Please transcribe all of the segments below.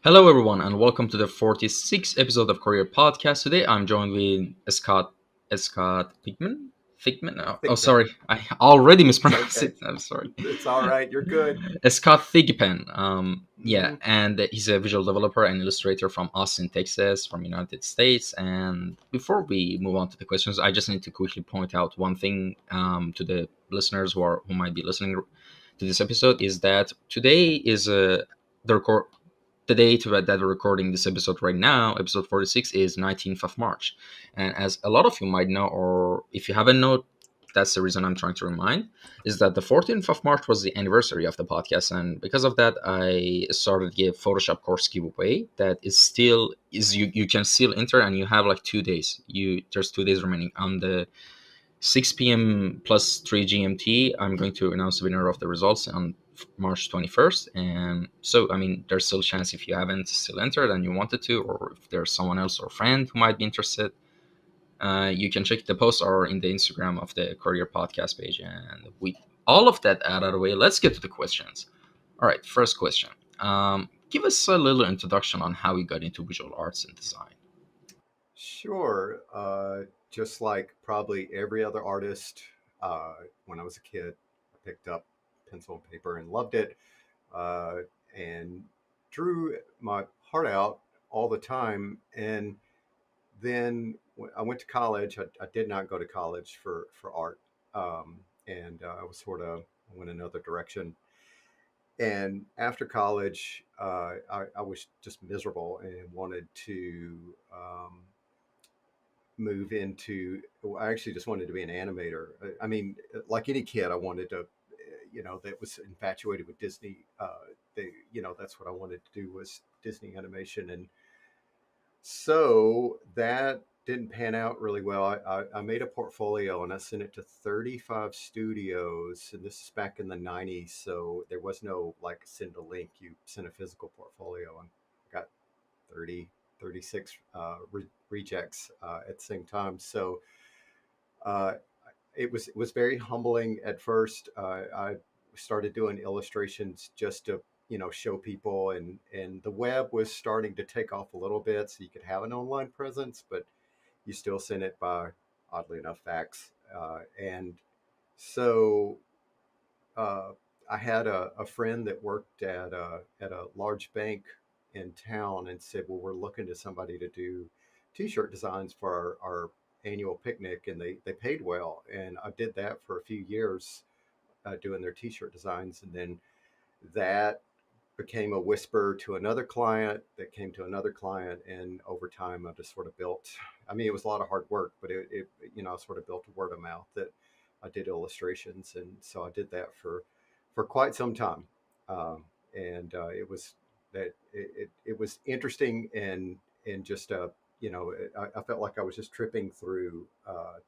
Hello, everyone, and welcome to the 46th episode of Kouryer Podcast. Today, I'm joined with Scott Thigpen. Thigpen? Oh, Thigpen. sorry, I already It's mispronounced okay. it. I'm sorry. It's all right. You're good. Scott Thigpen. Yeah, Hmm. and he's a visual developer and illustrator from Austin, Texas, from United States. And before we move on to the questions, I just need to quickly point out one thing to the listeners who might be listening to this episode is that today is the record the date that we're recording this episode right now, episode 46, is 19th of March. And as a lot of you might know, or if you haven't known, that's the reason I'm trying to remind, is that the 14th of March was the anniversary of the podcast. And because of that, I started a Photoshop course giveaway that is still, you can still enter, and you have like 2 days. There's 2 days remaining. On the 6 p.m. plus 3 GMT, I'm going to announce the winner of the results on March 21st. And so, I mean, there's still a chance if you haven't still entered and you wanted to, or if there's someone else or friend who might be interested, you can check the post or in the Instagram of the Kouryer podcast page. And with all of that out of the way, let's get to the questions. All right, first question. Give us a little introduction on how you got into visual arts and design. Sure. Just like probably every other artist, when I was a kid, I picked up pencil and paper and loved it, uh, and drew my heart out all the time. And then when I went to college. I did not go to college for art, and I was sort of went another direction. And after college, I was just miserable and wanted to move into. Well, I actually just wanted to be an animator. I mean, like any kid, I wanted to, that was infatuated with Disney. That's what I wanted to do was Disney animation, and so that didn't pan out really well. I made a portfolio and I sent it to 35 studios, and this is back in the 90s. So there was no like send a link, you sent a physical portfolio, and got 30, 36 rejects at the same time. So uh, it was very humbling at first. I started doing illustrations just to show people, and the web was starting to take off a little bit, so you could have an online presence, but you still send it by, oddly enough, fax. And so uh, I had a friend that worked at a large bank in town and said, "Well, we're looking to somebody to do T-shirt designs for our annual picnic," and they paid well. And I did that for a few years, doing their T-shirt designs, and then that became a whisper to another client that came to another client, and over time I just sort of built. I mean, it was a lot of hard work, but I sort of built a word of mouth that I did illustrations, and so I did that for quite some time, and it was interesting, and just I felt like I was just tripping through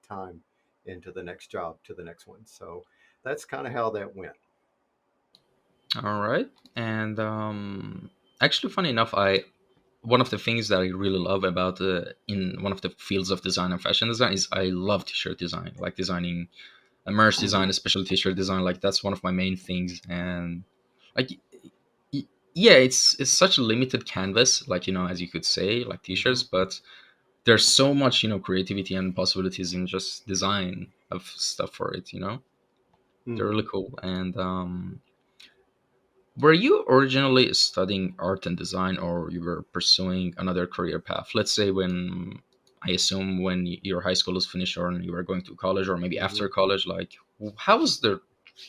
time into the next job to the next one. So that's kind of how that went. All right. And actually, funny enough, I one of the things that I really love about in one of the fields of design and fashion design is I love t-shirt design, like designing a merch Hmm. design, especially t-shirt design. Like that's one of my main things. And like, y- yeah, it's such a limited canvas, like as you could say, like Hmm. t-shirts, but there's so much creativity and possibilities in just design of stuff for it. They're really Hmm. cool. And were you originally studying art and design, or you were pursuing another career path? Let's say when I assume when your high school is finished, or you were going to college, or maybe Hmm. after college. Like, how was the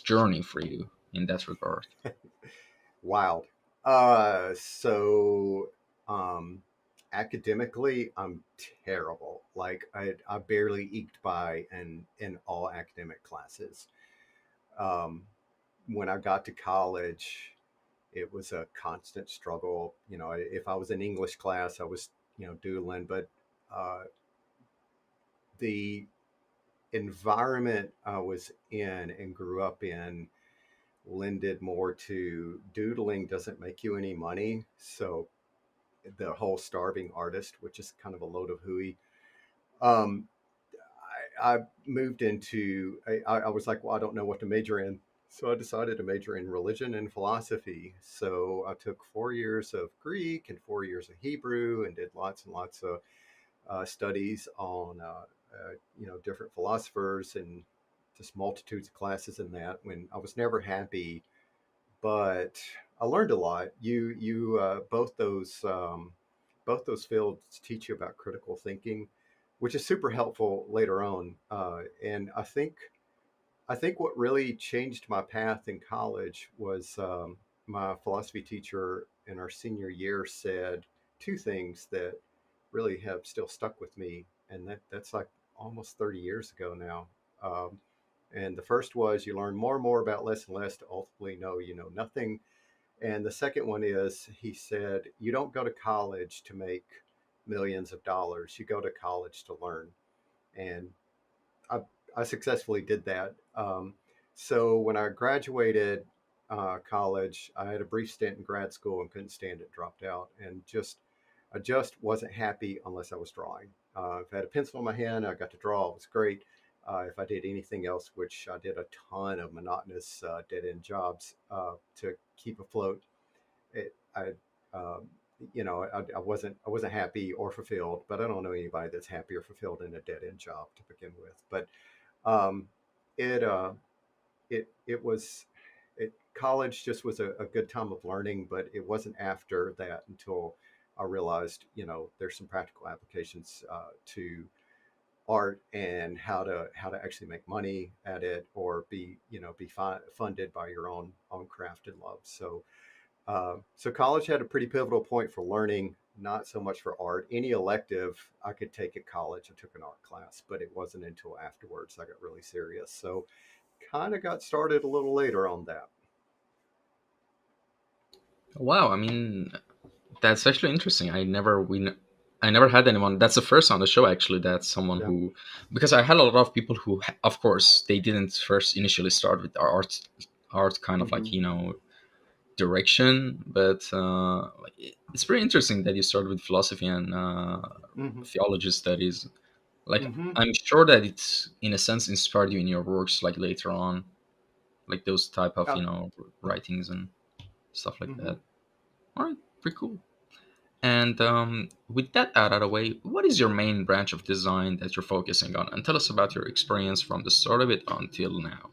journey for you in that regard? Wild. So um, academically, I'm terrible. Like I barely eked by in all academic classes. Um, when I got to college, it was a constant struggle. If I was in English class, I was doodling, but uh, the environment I was in and grew up in lended more to doodling doesn't make you any money. So the whole starving artist, which is kind of a load of hooey. Um, I moved into, I was like, well, I don't know what to major in. So I decided to major in religion and philosophy. So I took 4 years of Greek and 4 years of Hebrew and did lots and lots of studies on different philosophers and just multitudes of classes in that. When I was never happy, but I learned a lot. You both those fields teach you about critical thinking, which is super helpful later on. And I think what really changed my path in college was my philosophy teacher in our senior year said two things that really have still stuck with me, and that's like almost 30 years ago now. Um, and the first was you learn more and more about less and less to ultimately know you know nothing. And the second one is he said you don't go to college to make millions of dollars. You go to college to learn. And I, I successfully did that. So when I graduated college, I had a brief stint in grad school and couldn't stand it, dropped out, and I just wasn't happy unless I was drawing. If I had a pencil in my hand, I got to draw. It was great. If I did anything else, which I did a ton of monotonous dead end jobs to keep afloat, I um, I wasn't happy or fulfilled. But I don't know anybody that's happy or fulfilled in a dead end job to begin with. But um, it it was college just was a good time of learning, but it wasn't after that until I realized there's some practical applications to art and how to actually make money at it or be funded by your own craft and love. So college had a pretty pivotal point for learning, not so much for art. Any elective I could take at college, I took an art class, but it wasn't until afterwards I got really serious. So kind of got started a little later on that. Wow, I mean, that's actually interesting. I never had anyone. That's the first on the show actually. That's someone Yeah. who, because I had a lot of people who, of course, they didn't first initially start with art kind of Hmm. like direction, but it's pretty interesting that you started with philosophy and Hmm. theology studies. Like, Hmm. I'm sure that it's in a sense inspired you in your works, like later on, like those type of Yeah. writings and stuff like Hmm. that. All right, pretty cool. And with that out of the way, what is your main branch of design that you're focusing on? And tell us about your experience from the start of it until now.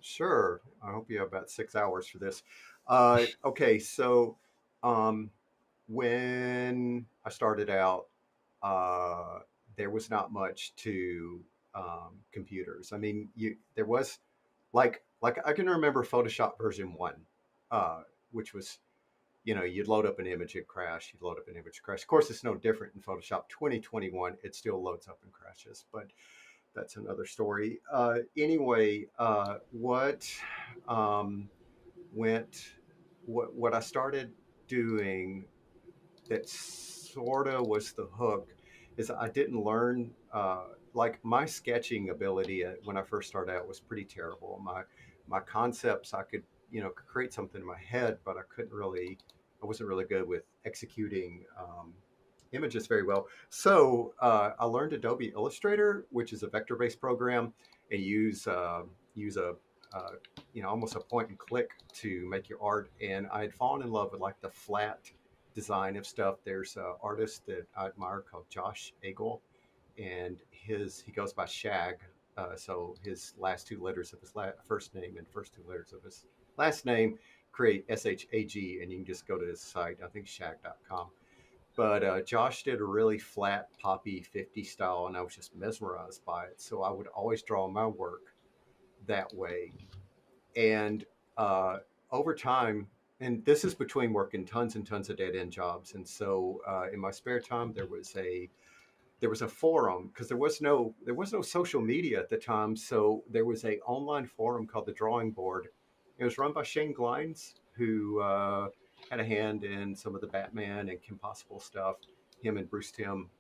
Sure. I hope you have about 6 hours for this. Okay, so um, when I started out, uh, there was not much to computers. I mean, there was like I can remember Photoshop version one, uh, which was you'd load up an image, it crash. You'd load up an image, crash. Of course, it's no different in Photoshop 2021. It still loads up and crashes, but that's another story. Anyway, what um, went what I started doing that sort of was the hook is I didn't learn like my sketching ability when I first started out was pretty terrible. My concepts I could create something in my head, but I wasn't really good with executing images very well. So I learned Adobe Illustrator, which is a vector based program, and use a uh, almost a point and click to make your art. And I had fallen in love with like the flat design of stuff. There's an artist that I admire called Josh Agel, and he goes by Shag. So his last two letters of his first name and first two letters of his last name create SHAG, and you can just go to his site. I think shag.com. But Josh did a really flat poppy 50 style, and I was just mesmerized by it. So I would always draw my work that way. And uh, over time, and this is between working tons and tons of dead end jobs. And so in my spare time, there was a forum because there was no social media at the time. So there was a online forum called the Drawing Board. It was run by Shane Glines, who had a hand in some of the Batman and Kim Possible stuff. Him and Bruce Timm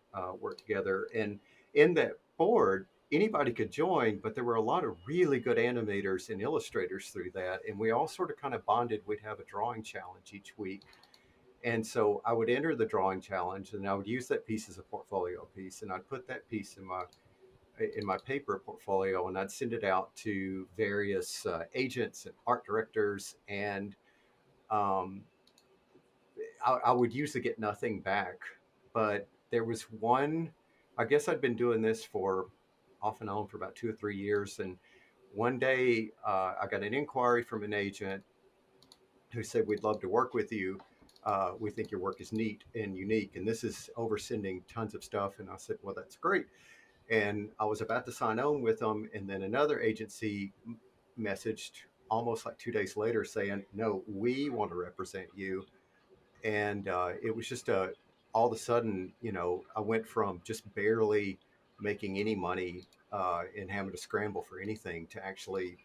worked together, and in that board, anybody could join, but there were a lot of really good animators and illustrators through that, and we all sort of kind of bonded. We'd have a drawing challenge each week, and so I would enter the drawing challenge and I would use that piece as a portfolio piece, and I'd put that piece in my paper portfolio, and I'd send it out to various agents and art directors, and um, I would usually get nothing back. But there was one, I guess I'd been doing this for off and on for about 2 or 3 years, and one day I got an inquiry from an agent who said, "We'd love to work with you. We think your work is neat and unique." And this is over sending tons of stuff. And I said, "Well, that's great." And I was about to sign on with them. And then another agency messaged almost like 2 days later saying, "No, we want to represent you." And it was just all of a sudden, I went from just barely making any money and having to scramble for anything to actually,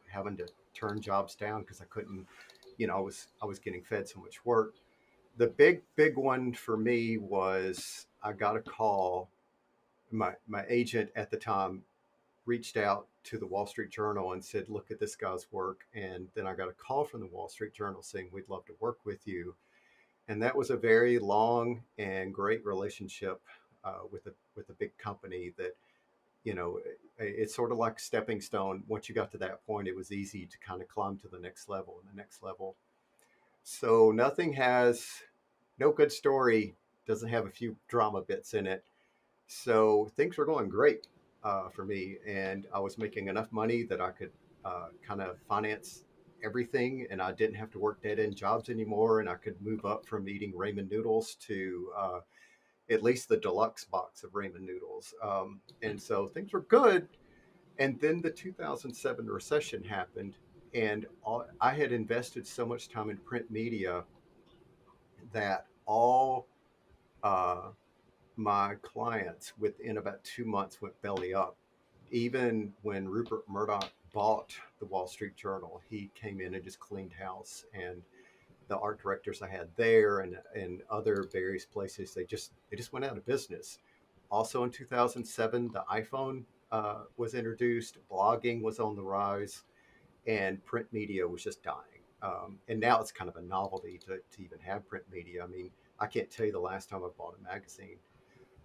having to turn jobs down because I couldn't, I was getting fed so much work. The big one for me was I got a call. My agent at the time reached out to the Wall Street Journal and said, "Look at this guy's work." And then I got a call from the Wall Street Journal saying, "We'd love to work with you." And that was a very long and great relationship with a big company that, it's sort of like a stepping stone. Once you got to that point, it was easy to kind of climb to the next level and the next level. So nothing has no good story doesn't have a few drama bits in it. So things were going great for me, and I was making enough money that I could kind of finance everything, and I didn't have to work dead end jobs anymore, and I could move up from eating ramen noodles to at least the deluxe box of ramen noodles. And so things were good. And then the 2007 recession happened, and I had invested so much time in print media that all uh, my clients within about 2 months went belly up. Even when Rupert Murdoch bought the Wall Street Journal, he came in and just cleaned house. And the art directors I had there and other various places, they just went out of business. Also in 2007, the iPhone was introduced, blogging was on the rise, and print media was just dying. And now it's kind of a novelty to even have print media. I mean, I can't tell you the last time I bought a magazine.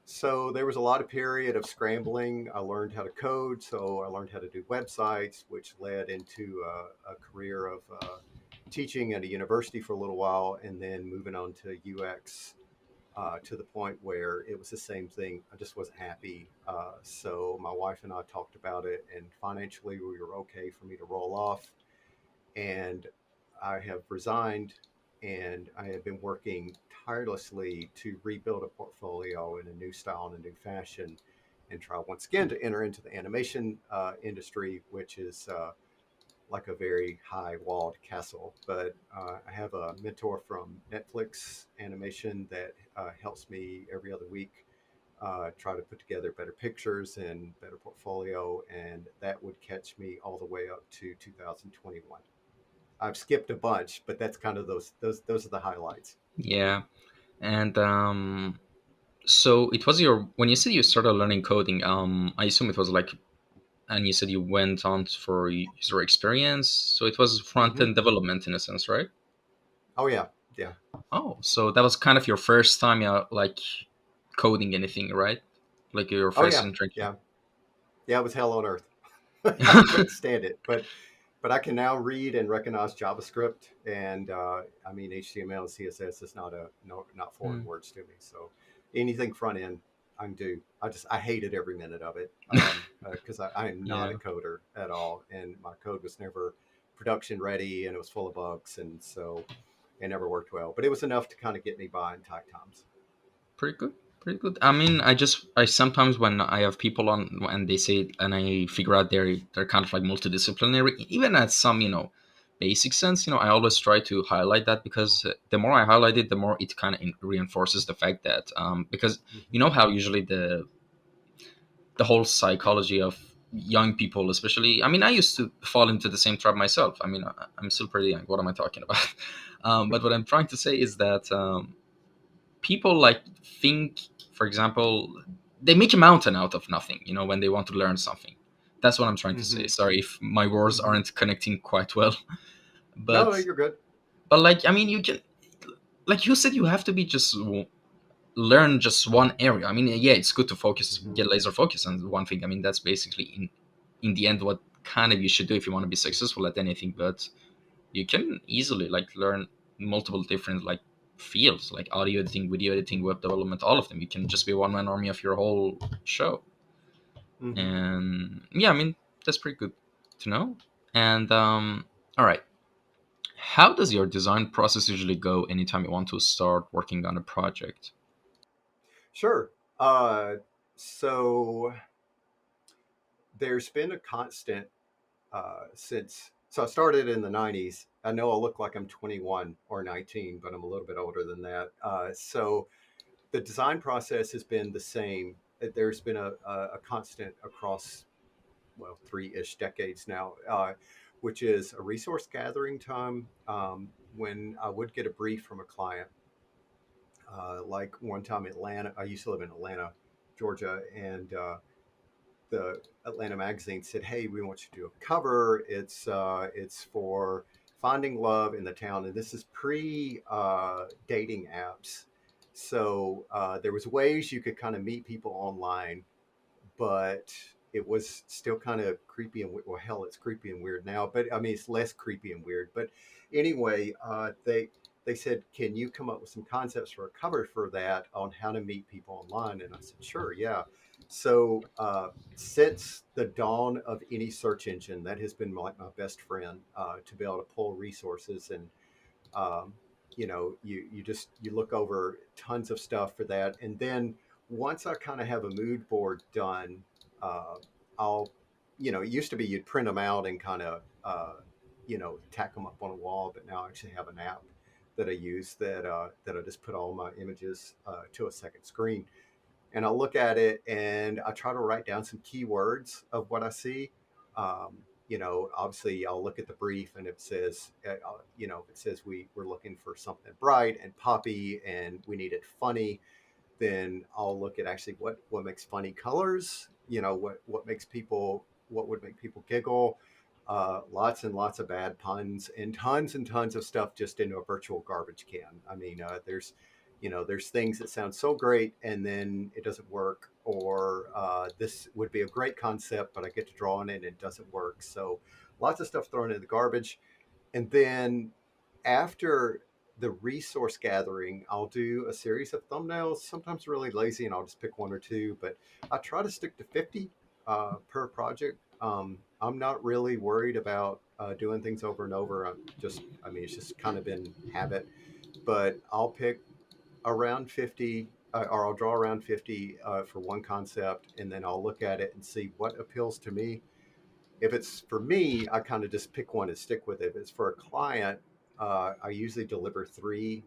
So there was a lot of period of scrambling. I learned how to code, so I learned how to do websites, which led into a career of teaching at a university for a little while, and then moving on to UX to the point where it was the same thing. I just wasn't happy. So my wife and I talked about it, and financially we were okay for me to roll off. And I have resigned, and I have been working tirelessly to rebuild a portfolio in a new style and a new fashion, and try once again to enter into the animation industry, which is like a very high walled castle. But I have a mentor from Netflix animation that helps me every other week try to put together better pictures and better portfolio, and that would catch me all the way up to 2021. I've skipped a bunch, but that's kind of those are the highlights. Yeah. And so it was your when you said you started learning coding. I assume it was like, and you said you went on for user experience. So it was front Hmm. end development in a sense, right? Oh yeah, yeah. Oh, so that was kind of your first time, yeah, like coding anything, right? Like your Oh first yeah, interaction. yeah, yeah. It was hell on earth. I couldn't stand it, but I can now read and recognize JavaScript, and I mean HTML and CSS is not not foreign Mm. words to me. So anything front end, I can do. I hated every minute of it because I am not a Yeah, coder at all, and my code was never production ready, and it was full of bugs, and so it never worked well. But it was enough to kind of get me by in tight times. pretty good, pretty good. I mean, I sometimes when I have people on and they say and I figure out they're kind of like multidisciplinary, even at some basic sense. I always try to highlight that because the more I highlight it, the more it kind of reinforces the fact that because Hmm. you know how usually the whole psychology of young people especially, I mean, I used to fall into the same trap myself. I mean, I'm still pretty young, what am I talking about? But what I'm trying to say is that people like think, for example, they make a mountain out of nothing, when they want to learn something. That's what I'm trying to say. Hmm. Sorry if my words Hmm. aren't connecting quite well. No, but you're good. but like, I mean, you can, like you said, you have to be just learn just one area. I mean, yeah, it's good to focus, Hmm. get laser focus on one thing. I mean, that's basically in the end what kind of you should do if you want to be successful at anything. But you can easily like learn multiple different like fields, like audio editing, video editing, web development, all of them. You can just be one man army of your whole show. Hmm. And yeah, I mean, that's pretty good to know. And all right, how does your design process usually go anytime you want to start working on a project? Sure. Uh, so there's been a constant since. So I started in the '90s. I know I look like I'm 21 or 19, but I'm a little bit older than that. So the design process has been the same. There's been a constant across, well, 3-ish decades now, which is a resource gathering time. When I would get a brief from a client, like one time Atlanta, I used to live in Atlanta, Georgia, and the Atlanta magazine said, "Hey, we want you to do a cover. It's for finding love in the town, and this is pre dating apps. So there was ways you could kind of meet people online, but it was still kind of creepy and well, hell, it's creepy and weird now. But I mean, it's less creepy and weird. But anyway, they said, "Can you come up with some concepts for a cover for that on how to meet people online?" And I said, "Sure, yeah." So since the dawn of any search engine, that has been like my best friend to be able to pull resources and um, you just you look over tons of stuff for that, and then once I kind of have a mood board done, uh, I'll it used to be you'd print them out and kind of tack them up on a wall, but now I actually have an app that I use that I just put all my images to a second screen, and I look at it and I try to write down some keywords of what I see. Obviously, I'll look at the brief and it says, if it says we're looking for something bright and poppy and we need it funny, then I'll look at actually what makes funny colors. What would make people giggle. Lots and lots of bad puns and tons of stuff just into a virtual garbage can. I mean, there's things that sound so great and then it doesn't work, or this would be a great concept, but I get to draw on it and it doesn't work. So lots of stuff thrown in the garbage. And then after the resource gathering, I'll do a series of thumbnails, sometimes really lazy, and I'll just pick one or two, but I try to stick to 50 per project. I'm not really worried about doing things over and over. I mean, it's just kind of been habit, but I'll pick around 50 or I'll draw around 50 for one concept, and then I'll look at it and see what appeals to me. If it's for me, I kind of just pick one and stick with it. If it's for a client, I usually deliver three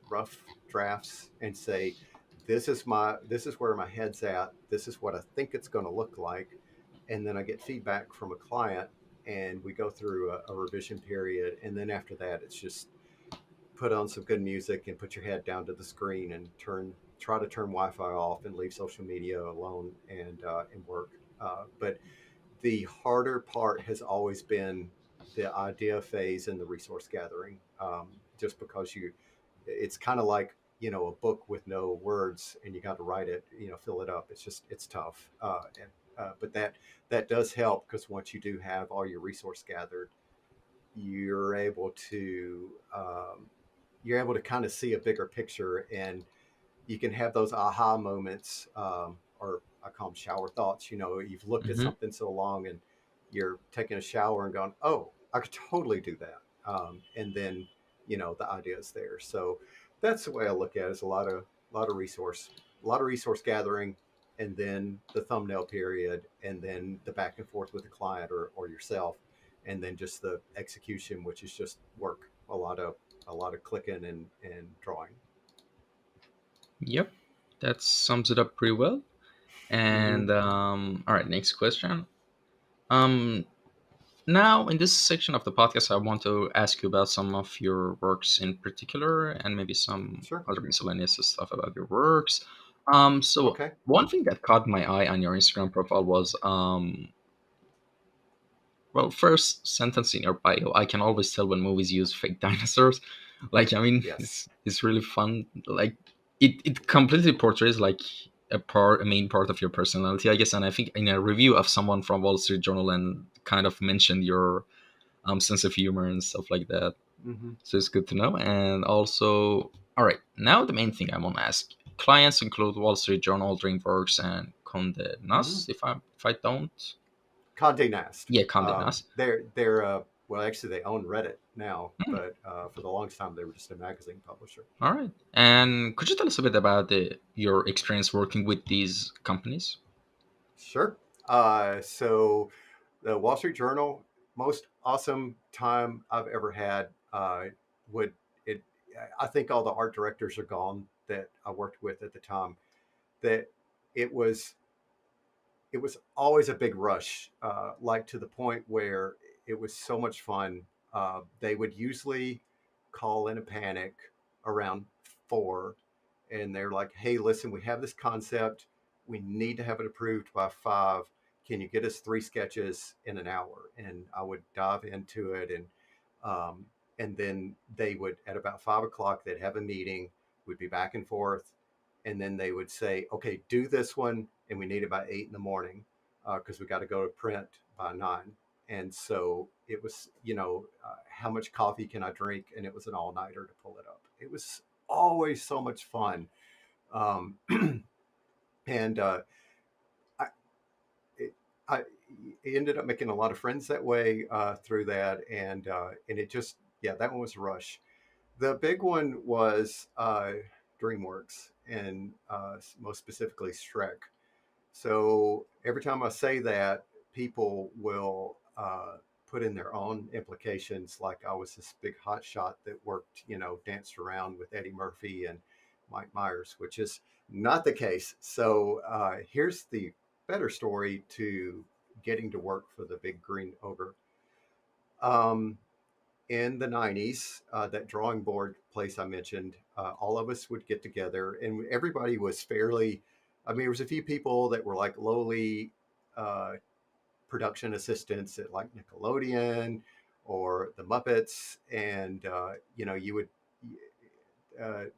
rough drafts and say, this is where my head's at. This is what I think it's going to look like." And then I get feedback from a client and we go through a revision period. And then after that, it's just put on some good music and put your head down to the screen and try to turn Wi-Fi off and leave social media alone and work. But the harder part has always been the idea phase and the resource gathering. Just because it's kind of like a book with no words, and you got to write it, fill it up. It's tough, but that does help because once you do have all your resource gathered, you're able to um, you're able to kind of see a bigger picture, and you can have those aha moments, or I call them shower thoughts. You've looked at Hmm. something so long and you're taking a shower and going, "Oh, I could totally do that." And then, the idea is there. So that's the way I look at it. Is a lot of resource gathering, and then the thumbnail period, and then the back and forth with the client or yourself, and then just the execution, which is just work. A lot of clicking and drawing. Yep, that sums it up pretty well. Hmm. And all right, next question. Um, Now, in this section of the podcast, I want to ask you about some of your works in particular, and maybe some Sure. other miscellaneous stuff about your works. So Okay. one thing that caught my eye on your Instagram profile was, well, first sentence in your bio. I can always tell when movies use fake dinosaurs. Like, I mean, Yes. it's really fun. Like, it completely portrays like a main part of your personality, I guess. And I think in a review of someone from Wall Street Journal and kind of mentioned your sense of humor and stuff like that. Hmm. So it's good to know. And also, all right, now the main thing I want to ask: clients include Wall Street Journal, DreamWorks, and Condé Hmm. Nast. If I don't, Condé Nast. yeah, Condé Nast. They're well, actually, they own Reddit now, Hmm, but for the longest time, they were just a magazine publisher. all right. And could you tell us a bit about your experience working with these companies? Sure. So the Wall Street Journal, most awesome time I've ever had. Would it? I think all the art directors are gone that I worked with at the time. That it was it was always a big rush, like to the point where it was so much fun. They would usually call in a panic around 4, and they're like, "Hey, listen, we have this concept. We need to have it approved by 5. Can you get us 3 sketches in an hour?" And I would dive into it, um, and then they would at about 5 o'clock they'd have a meeting. We'd be back and forth, and then they would say, "Okay, do this one, and we need it by 8 in the morning because we got to go to print by 9." And so it was, how much coffee can I drink? And it was an all nighter to pull it up. It was always so much fun. Um, and I, it, I ended up making a lot of friends that way through that. And it just, yeah, that one was a rush. The big one was DreamWorks and most specifically Shrek. So every time I say that, people will put in their own implications. Like I was this big hot shot that worked, danced around with Eddie Murphy and Mike Myers, which is not the case. So here's the better story to getting to work for the big green ogre. Um, in the 90s, that drawing board place I mentioned, all of us would get together and everybody was fairly, I mean, there was a few people that were like lowly uh, production assistants at like Nickelodeon or the Muppets. And, you would,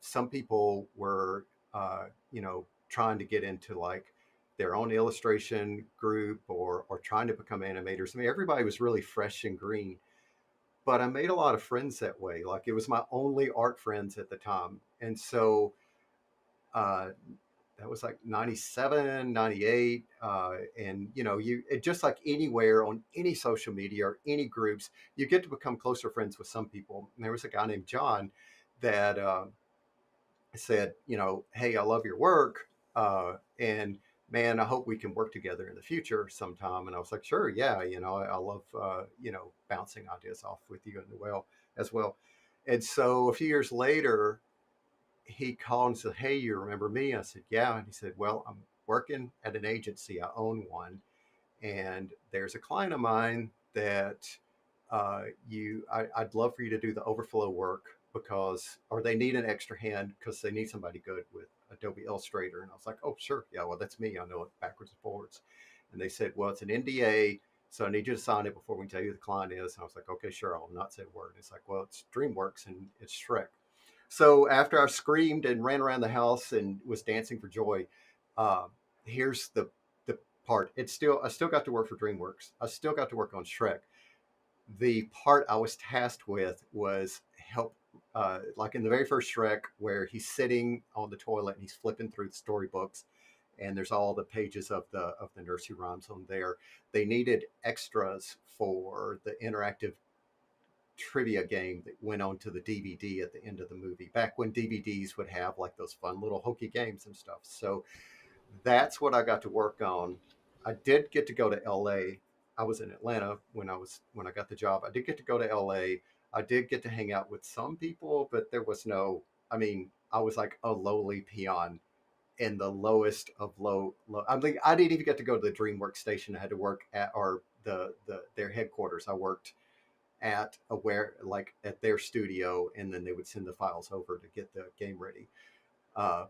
some people were, trying to get into like their own illustration group or trying to become animators. I mean, everybody was really fresh and green, but I made a lot of friends that way. Like it was my only art friends at the time. And so uh, that was like 97, 98. And, just like anywhere on any social media or any groups, you get to become closer friends with some people. And there was a guy named John that said, "Hey, I love your work. And man, I hope we can work together in the future sometime." And I was like, "Sure, yeah, I love, bouncing ideas off with you as well." And so a few years later, he called and said, "Hey, you remember me?" I said, "Yeah." And he said, "Well, I'm working at an agency. I own one. And there's a client of mine that I'd love for you to do the overflow work or they need an extra hand because they need somebody good with Adobe Illustrator." And I was like, "Oh, sure. Yeah, well, that's me. I know it backwards and forwards." And they said, "Well, it's an NDA. So I need you to sign it before we can tell you who the client is." And I was like, "Okay, sure. I'll not say a word." And it's like, "Well, it's DreamWorks and it's Shrek." So after I screamed and ran around the house and was dancing for joy, uh, here's the part. I still got to work for DreamWorks. I still got to work on Shrek. The part I was tasked with was help, like in the very first Shrek, where he's sitting on the toilet and he's flipping through the storybooks, and there's all the pages of the nursery rhymes on there. They needed extras for the interactive trivia game that went on to the DVD at the end of the movie, back when DVDs would have like those fun little hokey games and stuff. So that's what I got to work on. I did get to go to LA. I was in Atlanta when I got the job. I did get to go to LA. I did get to hang out with some people, but there was no, I mean, I was like a lowly peon in the lowest of low. I mean, I didn't even get to go to the DreamWorks station. I had to work at or their headquarters. I worked at at their studio, and then they would send the files over to get the game ready.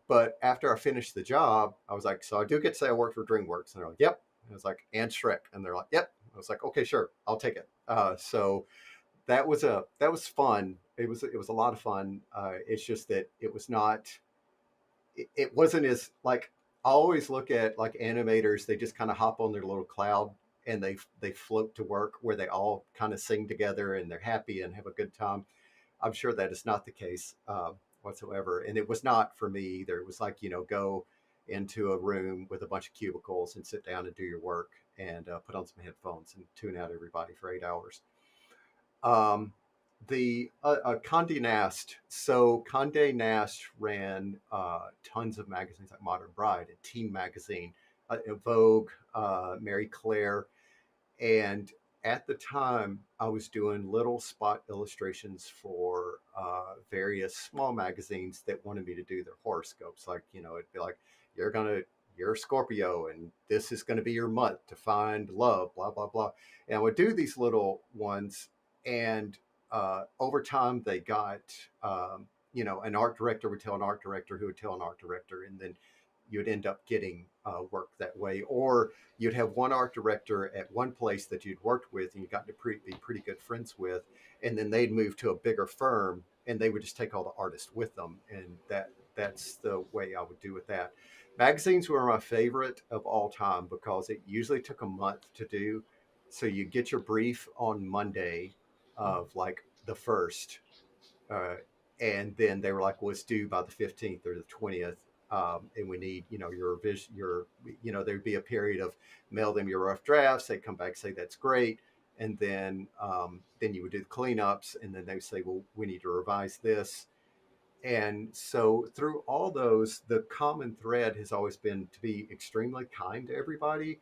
But after I finished the job, I was like, "So I do get to say I worked for DreamWorks." And they're like, "Yep." And I was like, "And Shrek." And they're like, "Yep." I was like, "Okay, sure, I'll take it." So that was fun. It was a lot of fun. It's just that it was not. it wasn't as like, I always look at like animators, they just kind of hop on their little cloud and they float to work where they all kind of sing together and they're happy and have a good time. I'm sure that is not the case whatsoever. And it was not for me either. It was like, go into a room with a bunch of cubicles and sit down and do your work and put on some headphones and tune out everybody for 8 hours. Um, the Condé Nast. So Condé Nast ran tons of magazines like Modern Bride and Teen Magazine, Vogue, Mary Claire, and at the time, I was doing little spot illustrations for various small magazines that wanted me to do their horoscopes. Like, it'd be like, you're gonna, you're a Scorpio, and this is gonna be your month to find love, blah blah blah. And I would do these little ones, and over time, they got, an art director would tell an art director who would tell an art director, and then you'd end up getting work that way, or you'd have one art director at one place that you'd worked with and you got to be pretty good friends with, and then they'd move to a bigger firm and they would just take all the artists with them, and that's the way I would do with that. Magazines were my favorite of all time because it usually took a month to do. So you get your brief on Monday of like the first, uh, and then they were like, "Well, it's due by the 15th or the 20th." And we need, there'd be a period of mail them your rough drafts. They'd come back, say that's great, and then you would do the cleanups, and then they would say, well, we need to revise this. And so through all those, the common thread has always been to be extremely kind to everybody,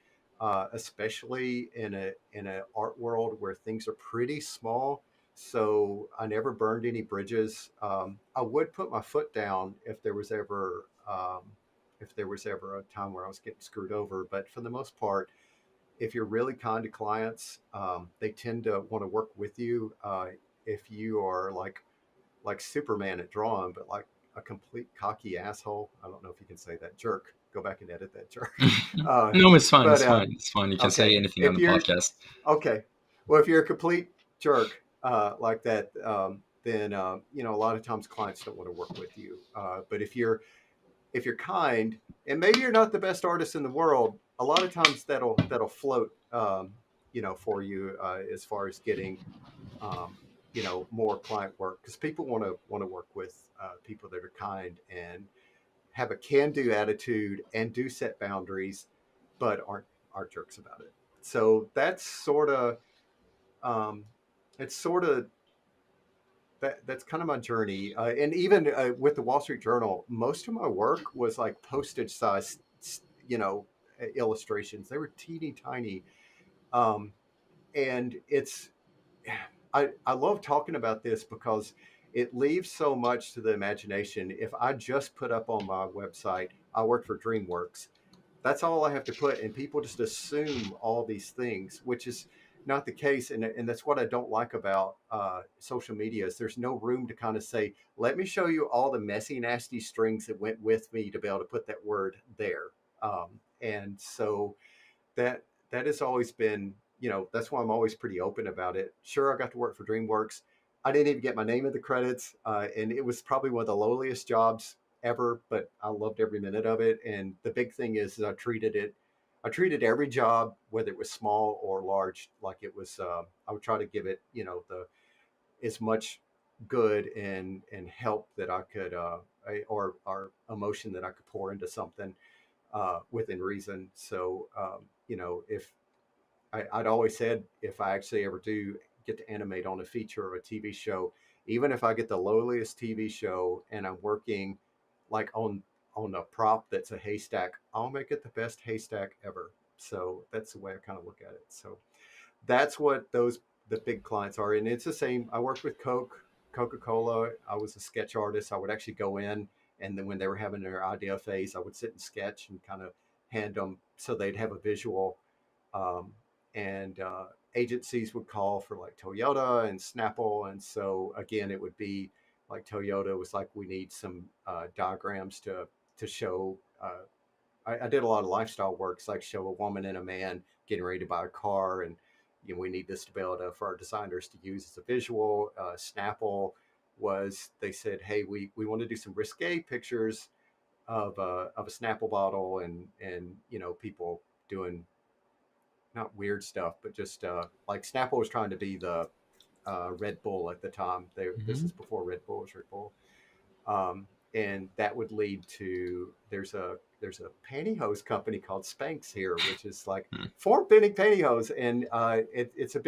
especially in a art world where things are pretty small. So I never burned any bridges. I would put my foot down if there was ever a time where I was getting screwed over. But for the most part, if you're really kind to clients, they tend to want to work with you. If you are like Superman at drawing, but like a complete cocky asshole. I don't know if you can say that, jerk. Go back and edit that, jerk. Uh, No, it's fine. but It's fine. It's fine. You can say okay, anything on if the you're podcast. okay, well, if you're a complete jerk like that, then a lot of times clients don't want to work with you. But if you're kind, and maybe you're not the best artist in the world, a lot of times that'll float, for you as far as getting um, more client work, because people want to work with people that are kind and have a can-do attitude and do set boundaries, but aren't jerks about it. So that's sort of um, it's sort of that's kind of my journey. And even with the Wall Street Journal, most of my work was like postage size, you know, illustrations. They were teeny tiny, um, and I love talking about this because it leaves so much to the imagination. If I just put up on my website, I work for DreamWorks, that's all I have to put, and people just assume all these things, which is not the case. And that's what I don't like about social media is there's no room to kind of say, let me show you all the messy, nasty strings that went with me to be able to put that word there. And so that that has always been, that's why I'm always pretty open about it. Sure, I got to work for DreamWorks. I didn't even get my name in the credits, and it was probably one of the lowliest jobs ever, but I loved every minute of it. And the big thing is I treated every job, whether it was small or large, like it was. I would try to give it, the as much good and help that I could, or emotion that I could pour into something within reason. So, if I'd always said, if I actually ever do get to animate on a feature or a TV show, even if I get the lowliest TV show and I'm working like on a prop that's a haystack, I'll make it the best haystack ever. So that's the way I kind of look at it. So that's what the big clients are, and it's the same. I worked with Coca-Cola. I was a sketch artist. I would actually go in, and then when they were having their idea phase, I would sit and sketch and kind of hand them so they'd have a visual. um, and agencies would call for like Toyota and Snapple, and so again, it would be like Toyota was like, we need some diagrams to show. I did a lot of lifestyle works, like show a woman and a man getting ready to buy a car, and we need this to be able to for our designers to use as a visual. Snapple was, they said, hey, we want to do some risque pictures, of a Snapple bottle, and people doing not weird stuff, but just like Snapple was trying to be the Red Bull at the time. This Hmm. is before Red Bull was Red Bull, um, and that would lead to there's a pantyhose company called Spanx here, which is like form fitting pantyhose, and it's a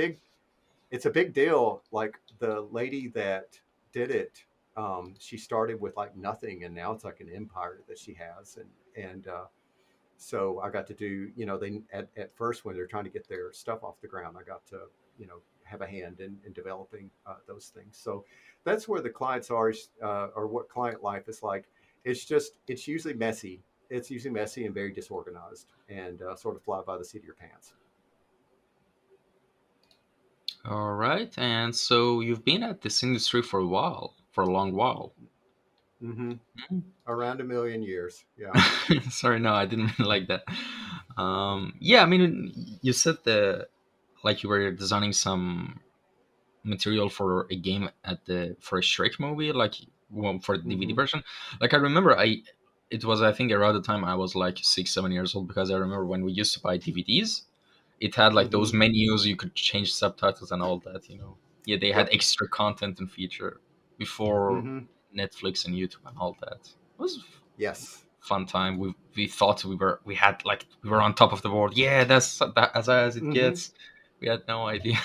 big deal. Like the lady that did it, she started with like nothing, and now it's like an empire that she has, and so I got to do, they at first when they're trying to get their stuff off the ground, I got to, have a hand in developing those things. So that's where the clients are, or what client life is like. It's usually messy. It's usually messy and very disorganized, and sort of fly by the seat of your pants. All right. And so you've been at this industry for a while, for a long while. Hmm. Around a million years. Yeah. Sorry, no, I didn't mean like that. Yeah, I mean, you said that like you were designing some material for a game at the for a Shrek movie, like well, for the DVD Hmm. version. Like I remember, it was I think around the time I was like 6 7 years old because I remember when we used to buy DVDs, it had like those Hmm. menus you could change subtitles and all that. Yeah, they had Yep. extra content and feature before Hmm. Netflix and YouTube and all that. It was Yes. fun time. We thought we had like we were on top of the world. Yeah, that's that as it Hmm. gets. We had no idea.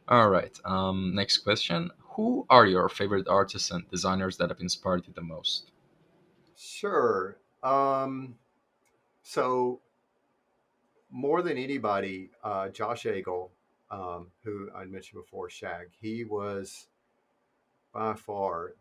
All right. Next question. Who are your favorite artists and designers that have inspired you the most? Sure. So more than anybody, Josh Agel, who I mentioned before, Shag, he was by far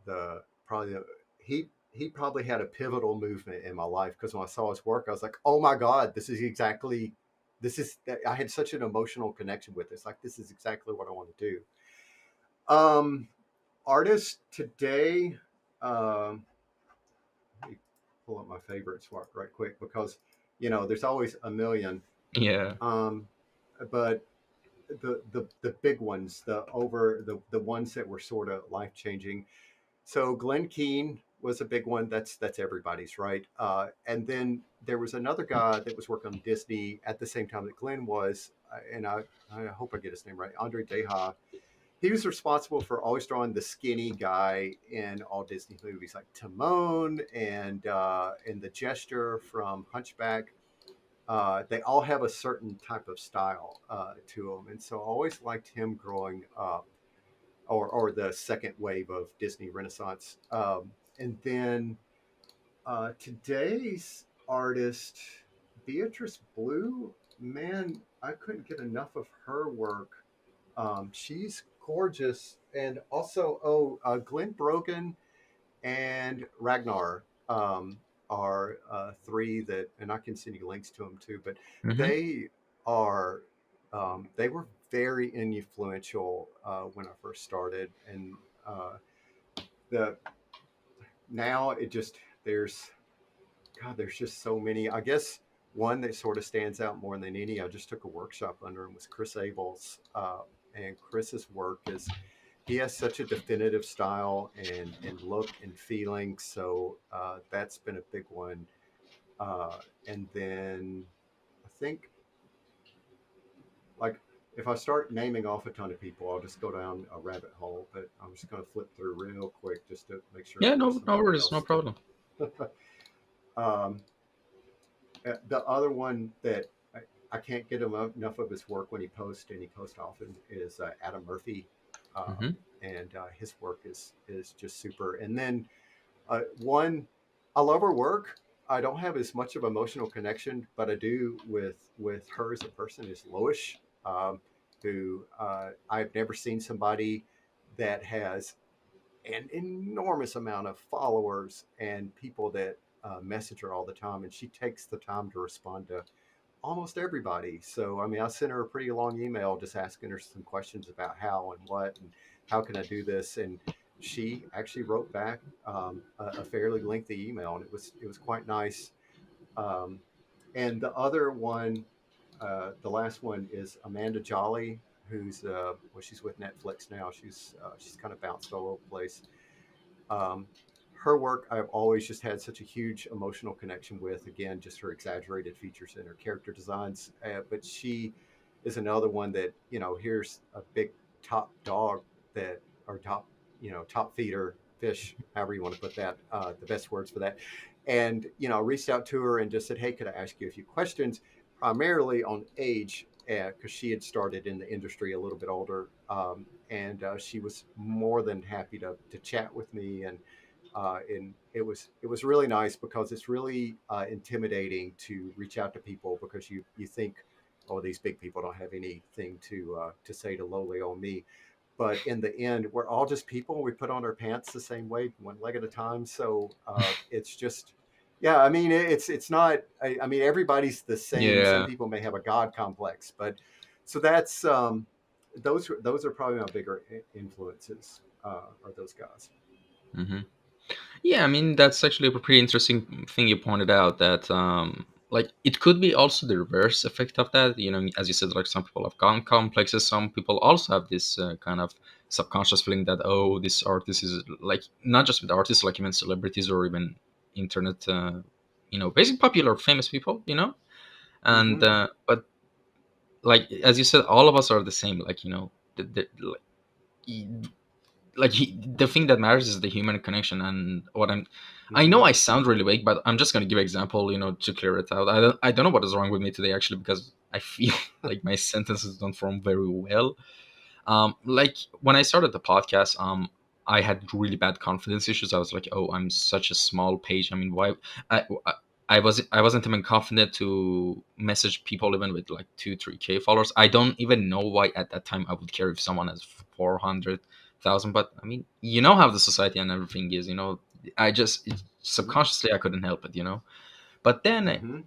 he probably had a pivotal movement in my life, because when I saw his work, I was like, oh my god, this is I had such an emotional connection with this. Like, this is exactly what I want to do. Um, Artists today, um, let me pull up my favorites right quick, because there's always a million. Yeah. Um, but the big ones, the ones that were sort of life changing. So Glenn Keane was a big one. That's everybody's, right. And then there was another guy that was working on Disney at the same time that Glenn was, and I hope I get his name right, Andre Deha. He was responsible for always drawing the skinny guy in all Disney movies, like Timon and the Jester from Hunchback. They all have a certain type of style to them, and so I always liked him growing up, or the second wave of Disney Renaissance. And then today's artist, Beatrice Blue, man, I couldn't get enough of her work. She's gorgeous, and also, Glenn Brogan and Ragnar are three that, and I can send you links to them too. But Hmm. they are they were very influential when I first started, and the now it just there's just so many. I guess one that sort of stands out more than any, I just took a workshop under him, was Chris Abel's, and Chris's work is, he has such a definitive style and look and feeling. So that's been a big one. Uh, and then I think, like, if I start naming off a ton of people, I'll just go down a rabbit hole. But I'm just going to flip through real quick just to make sure I Yeah, don't no, miss no somebody worries, no else. problem. um, the other one that I can't get enough of his work when he posts, and he posts often, is Adam Murphy, Hmm. and his work is just super. And then one, I love her work. I don't have as much of emotional connection, but I do with her as a person, is Loish, who I've never seen somebody that has an enormous amount of followers and people that message her all the time, and she takes the time to respond to almost everybody. So, I mean, I sent her a pretty long email just asking her some questions about how and what and how can I do this, and she actually wrote back a fairly lengthy email, and it was quite nice. Um, and the other one, the last one, is Amanda Jolly, who's well, she's with Netflix now. She's kind of bounced all over the place. Um, her work I've always just had such a huge emotional connection with. Again, just her exaggerated features and her character designs. But she is another one that, here's a big top dog that, or top, top feeder fish, however you want to put that, the best words for that. And, I reached out to her and just said, hey, could I ask you a few questions, primarily on age, because she had started in the industry a little bit older. And she was more than happy to chat with me. And it was really nice, because it's really intimidating to reach out to people, because you think, oh, these big people don't have anything to say to lowly on me. But in the end, we're all just people. We put on our pants the same way, one leg at a time. So it's just, yeah. I mean, it's not. I mean, everybody's the same. Some Yeah. people may have a god complex, but so that's those are probably my bigger influences. Are those guys? Hmm. Yeah, I mean that's actually a pretty interesting thing you pointed out, that like it could be also the reverse effect of that. As you said, like some people have complexes, some people also have this kind of subconscious feeling that, oh, this artist is like, not just with artists, like even celebrities or even internet, basically popular famous people, and Mm-hmm. but like as you said, all of us are the same. Like the thing that matters is the human connection. And I know Mm-hmm. I sound really vague, but I'm just going to give an example, to clear it out. I don't know what is wrong with me today, actually, because I feel like my sentences don't form very well. Like when I started the podcast, I had really bad confidence issues. I was like, oh, I'm such a small page. I mean, why? I wasn't even confident to message people even with like 2 3K followers. I don't even know why at that time I would care if someone has 400,000. But I mean, you know how the society and everything is. I just subconsciously I couldn't help it. But then Mm-hmm.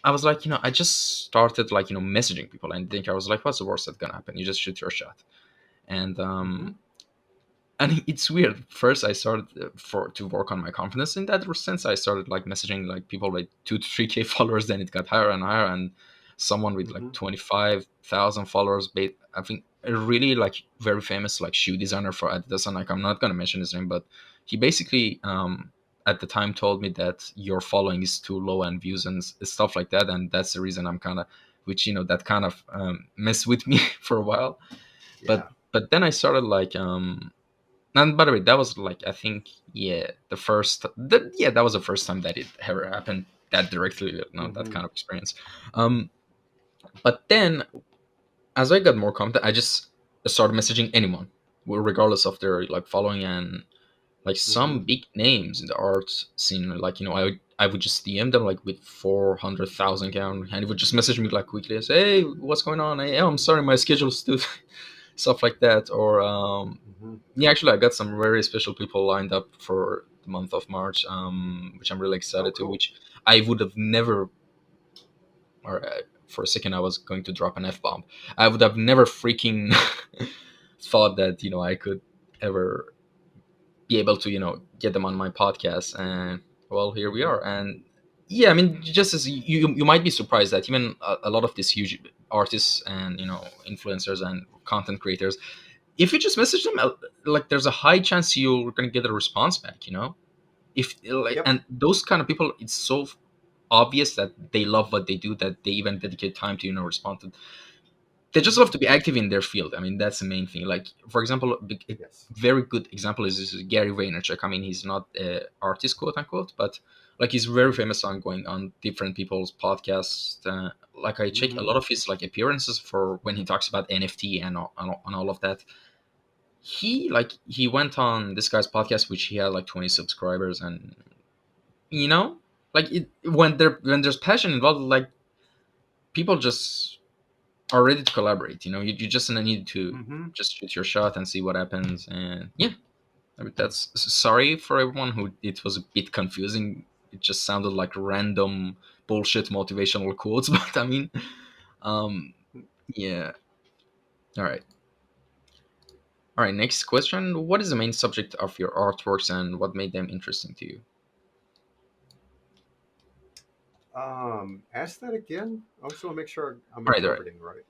I was like, I just started like messaging people, and think I was like, what's the worst that's gonna happen? You just shoot your shot. and Mm-hmm. um and it's weird. First, I started for to work on my confidence in that sense. I started like messaging like people with 2 to 3K followers. Then it got higher and higher, and someone with like Mm-hmm. 25,000 followers. I think a really like very famous like shoe designer for Adidas, and like I'm not gonna mention his name, but he basically at the time told me that your following is too low and views and stuff like that, and that's the reason I'm kind of, which that kind of messed with me for a while. but Yeah. but then I started like and by the way, that was like, I think, yeah, that was the first time that it ever happened that directly, that Mm-hmm. kind of experience. Um, but then as I got more content, I just started messaging anyone, regardless of their like following, and like Mm-hmm. some big names in the art scene. Like I would just DM them like with 400,000 count, and he would just message me like quickly and say, "Hey, what's going on? Hey, oh, I'm sorry, my schedule's too," stuff like that. Or Mm-hmm. yeah, actually, I got some very special people lined up for the month of March, which I'm really Oh, excited to. cool. Which I would have never, or for a second, I was going to drop an F bomb. I would have never freaking thought that I could ever be able to get them on my podcast. And well, here we Mm-hmm. are. And yeah, I mean, just as you might be surprised that even a lot of these huge artists and influencers and content creators, if you just message them, like there's a high chance you're gonna get a response back. If like, Yep. and those kind of people, it's so obvious that they love what they do, that they even dedicate time to respond to. They just Mm-hmm. love to be active in their field. I mean, that's the main thing. Like, for example, a Yes. very good example is this Gary Vaynerchuk. I mean, he's not an artist, quote unquote, but like he's very famous on going on different people's podcasts. Like I check a Mm-hmm. lot of his like appearances for when he talks about NFT and all of that. He went on this guy's podcast, which he had like 20 subscribers, and you know like when there's passion involved, like people just are ready to collaborate. You just need to Mm-hmm. just shoot your shot and see what happens. And yeah, I mean, that's sorry for everyone who it was a bit confusing. It just sounded like random bullshit motivational quotes. But I mean, um yeah. All right all right next question: what is the main subject of your artworks, and what made them interesting to you? Ask that again. I just want to make sure I'm All right. interpreting right.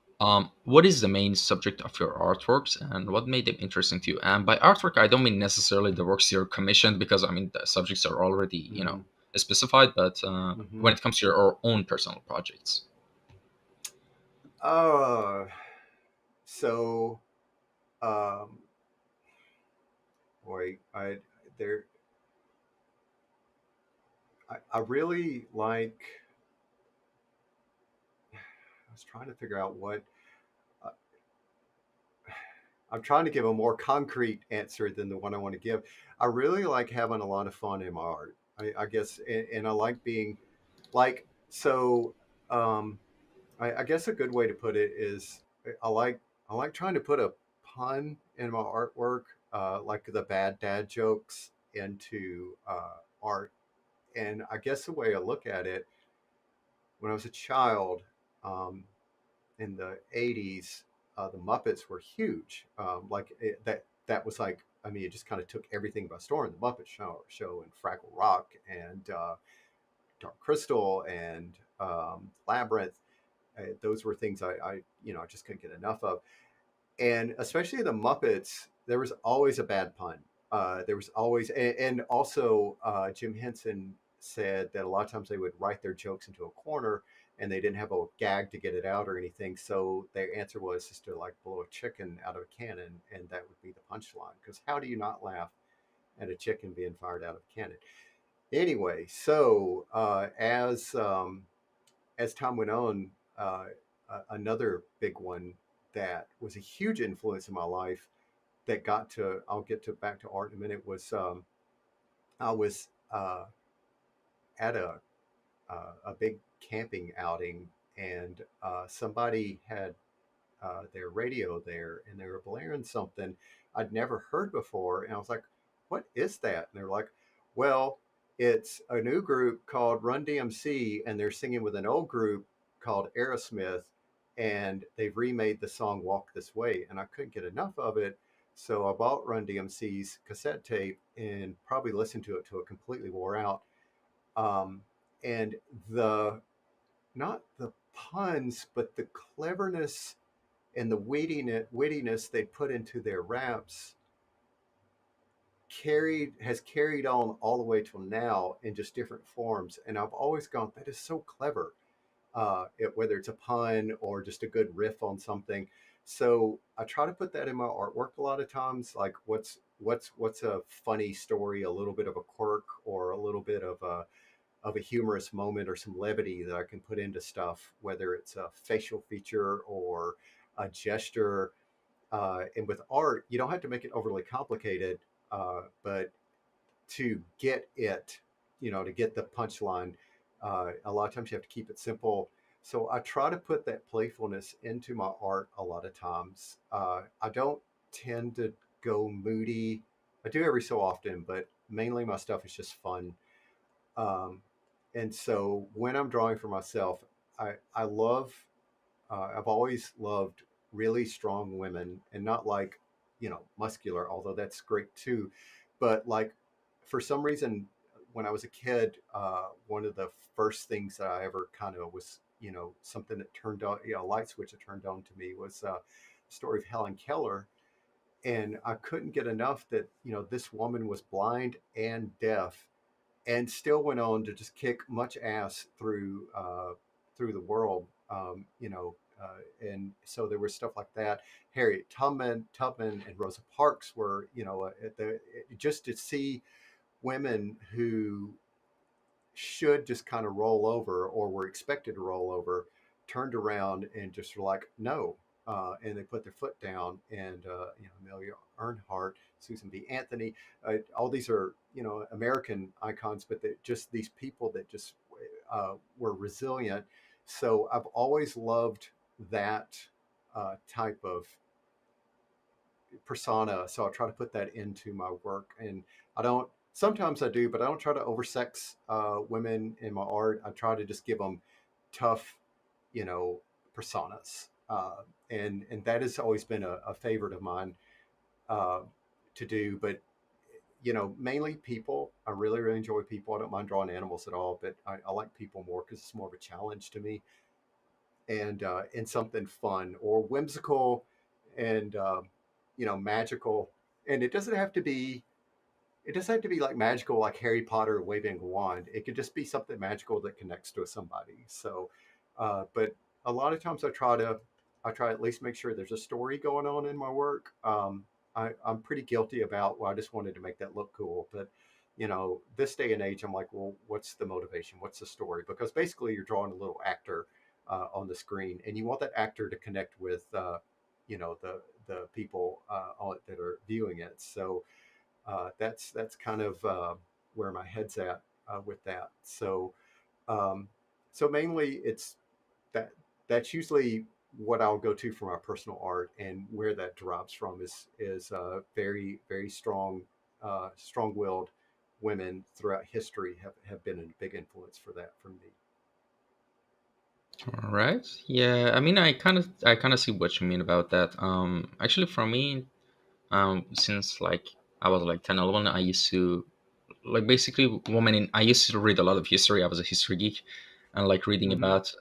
What is the main subject of your artworks, and what made them interesting to you? And by artwork, I don't mean necessarily the works you're commissioned, because I mean the subjects are already, Mm-hmm. specified. But Mm-hmm. when it comes to your own personal projects. Uh, so, um, boy, there, I really like. I was trying to figure out what. Uh, I'm trying to give a more concrete answer than the one I want to give. I really like having a lot of fun in my art. I guess, and I like being like so. Um, I guess a good way to put it is I like I like trying to put a pun in my artwork, like the bad dad jokes into art. And I guess the way I look at it, when I was a child, um, in the '80s, the Muppets were huge. That was like, I mean, it just kind of took everything by storm. The Muppet Show and Fraggle Rock and Dark Crystal and Labyrinth. Those were things I just couldn't get enough of. And especially the Muppets, there was always a bad pun. There was always, and also Jim Henson said that a lot of times they would write their jokes into a corner and they didn't have a gag to get it out or anything. So their answer was just to like blow a chicken out of a cannon, and that would be the punchline. Because how do you not laugh at a chicken being fired out of a cannon? Anyway, so as time went on, another big one that was a huge influence in my life that got to I'll get to back to art in a minute was I was at a big camping outing, and somebody had their radio there and they were blaring something I'd never heard before. And I was like, what is that? And they're like, well, it's a new group called Run DMC and they're singing with an old group called Aerosmith, and they've remade the song Walk This Way. And I couldn't get enough of it. So I bought Run DMC's cassette tape and probably listened to it till it completely wore out. Um, and the not the puns, but the cleverness and the wittiness they put into their raps carried on all the way till now in just different forms. And I've always gone, that is so clever, whether it's a pun or just a good riff on something. So I try to put that in my artwork a lot of times. Like what's a funny story, a little bit of a quirk, or a little bit of a humorous moment or some levity that I can put into stuff, whether it's a facial feature or a gesture. And with art, you don't have to make it overly complicated, but to get it, to get the punchline, a lot of times you have to keep it simple. So I try to put that playfulness into my art a lot of times. I don't tend to go moody. I do every so often, but mainly my stuff is just fun. Um, and so when I'm drawing for myself, I love I've always loved really strong women, and not like, muscular, although that's great too. But like, for some reason, when I was a kid, one of the first things that I ever kind of was, something that turned on, a light switch that turned on to me was the story of Helen Keller. And I couldn't get enough that, this woman was blind and deaf and still went on to just kick much ass through the world. And so there was stuff like that. Harriet Tubman, and Rosa Parks were, just to see women who should just kind of roll over or were expected to roll over, turned around and just were like, no. And they put their foot down, and Amelia Earhart, Susan B. Anthony, all these are American icons, but just these people that just were resilient. So I've always loved that type of persona. So I try to put that into my work, and I don't. Sometimes I do, but I don't try to oversex women in my art. I try to just give them tough, you know, personas, and that has always been a favorite of mine uh, to do. But mainly people. I really really enjoy people. I don't mind drawing animals at all, but I like people more because it's more of a challenge to me. and something fun or whimsical and magical. And it doesn't have to be like magical like Harry Potter waving a wand. It could just be something magical that connects to somebody. So, but a lot of times I try at least make sure there's a story going on in my work. I'm pretty guilty about, well, I just wanted to make that look cool, but this day and age, I'm like, well, what's the motivation? What's the story? Because basically, you're drawing a little actor on the screen, and you want that actor to connect with, the people that are viewing it. So that's kind of where my head's at with that. Um, so mainly that that's usually what I'll go to for my personal art, and where that derives from is very very strong-willed women throughout history have been a big influence for that for me. All right. Yeah. I mean, I kind of see what you mean about that. Actually, for me, since like I was like 10, 11, I used to like basically women in. I used to read a lot of history. I was a history geek, and like reading Hmm. about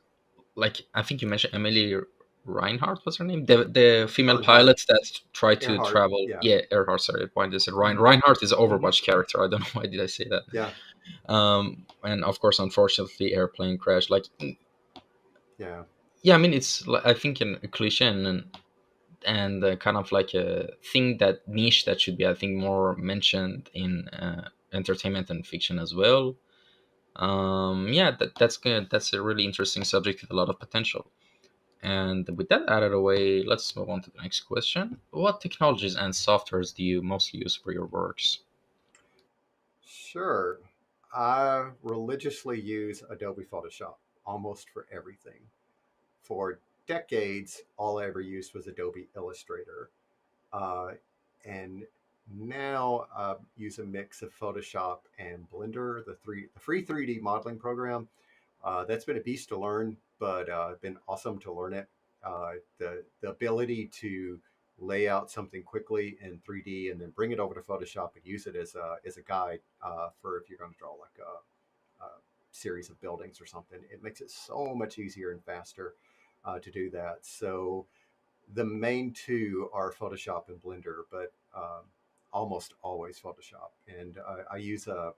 like I think you mentioned Emily Reinhardt. What's her name? The female Earnhardt, pilots that try to Earhart, travel. yeah. Yeah, Earhart. Sorry, why did I say Hmm. Reinhardt is an Hmm. Overwatch character. I don't know why did I say that. Yeah, And of course, unfortunately, airplane crash. Like, yeah. yeah, I mean, it's I think a cliche and kind of like a thing that niche that should be, I think, more mentioned in entertainment and fiction as well. Yeah, that's good. That's a really interesting subject with a lot of potential. And with that out of the way, let's move on to the next question. What technologies and softwares do you mostly use for your works? Sure. I religiously use Adobe Photoshop almost for everything. For decades, all I ever used was Adobe Illustrator. Uh, and now I use a mix of Photoshop and Blender, the free 3D modeling program. That's been a beast to learn, but been awesome to learn it. The ability to lay out something quickly in 3D and then bring it over to Photoshop and use it as a guide for if you're going to draw like a series of buildings or something. It makes it so much easier and faster to do that. So the main two are Photoshop and Blender, but almost always Photoshop. And I use a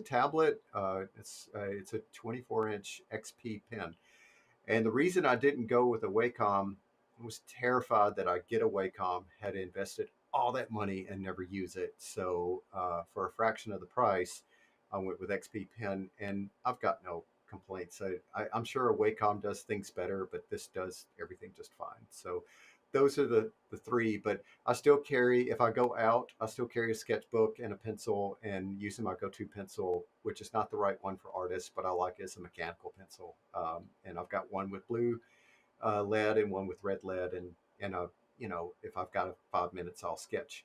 tablet. It's a 24-inch XP pen. And the reason I didn't go with a Wacom, I was terrified that I'd get a Wacom, had invested all that money and never use it. So for a fraction of the price, I went with XP Pen, and I've got no complaints. I'm sure a Wacom does things better, but this does everything just fine. So those are the three. But I still carry, if I go out, I still carry a sketchbook and a pencil, and using my go-to pencil, which is not the right one for artists, but I like it as a mechanical pencil. And I've got one with blue lead and one with red lead, and if I've got 5 minutes, I'll sketch.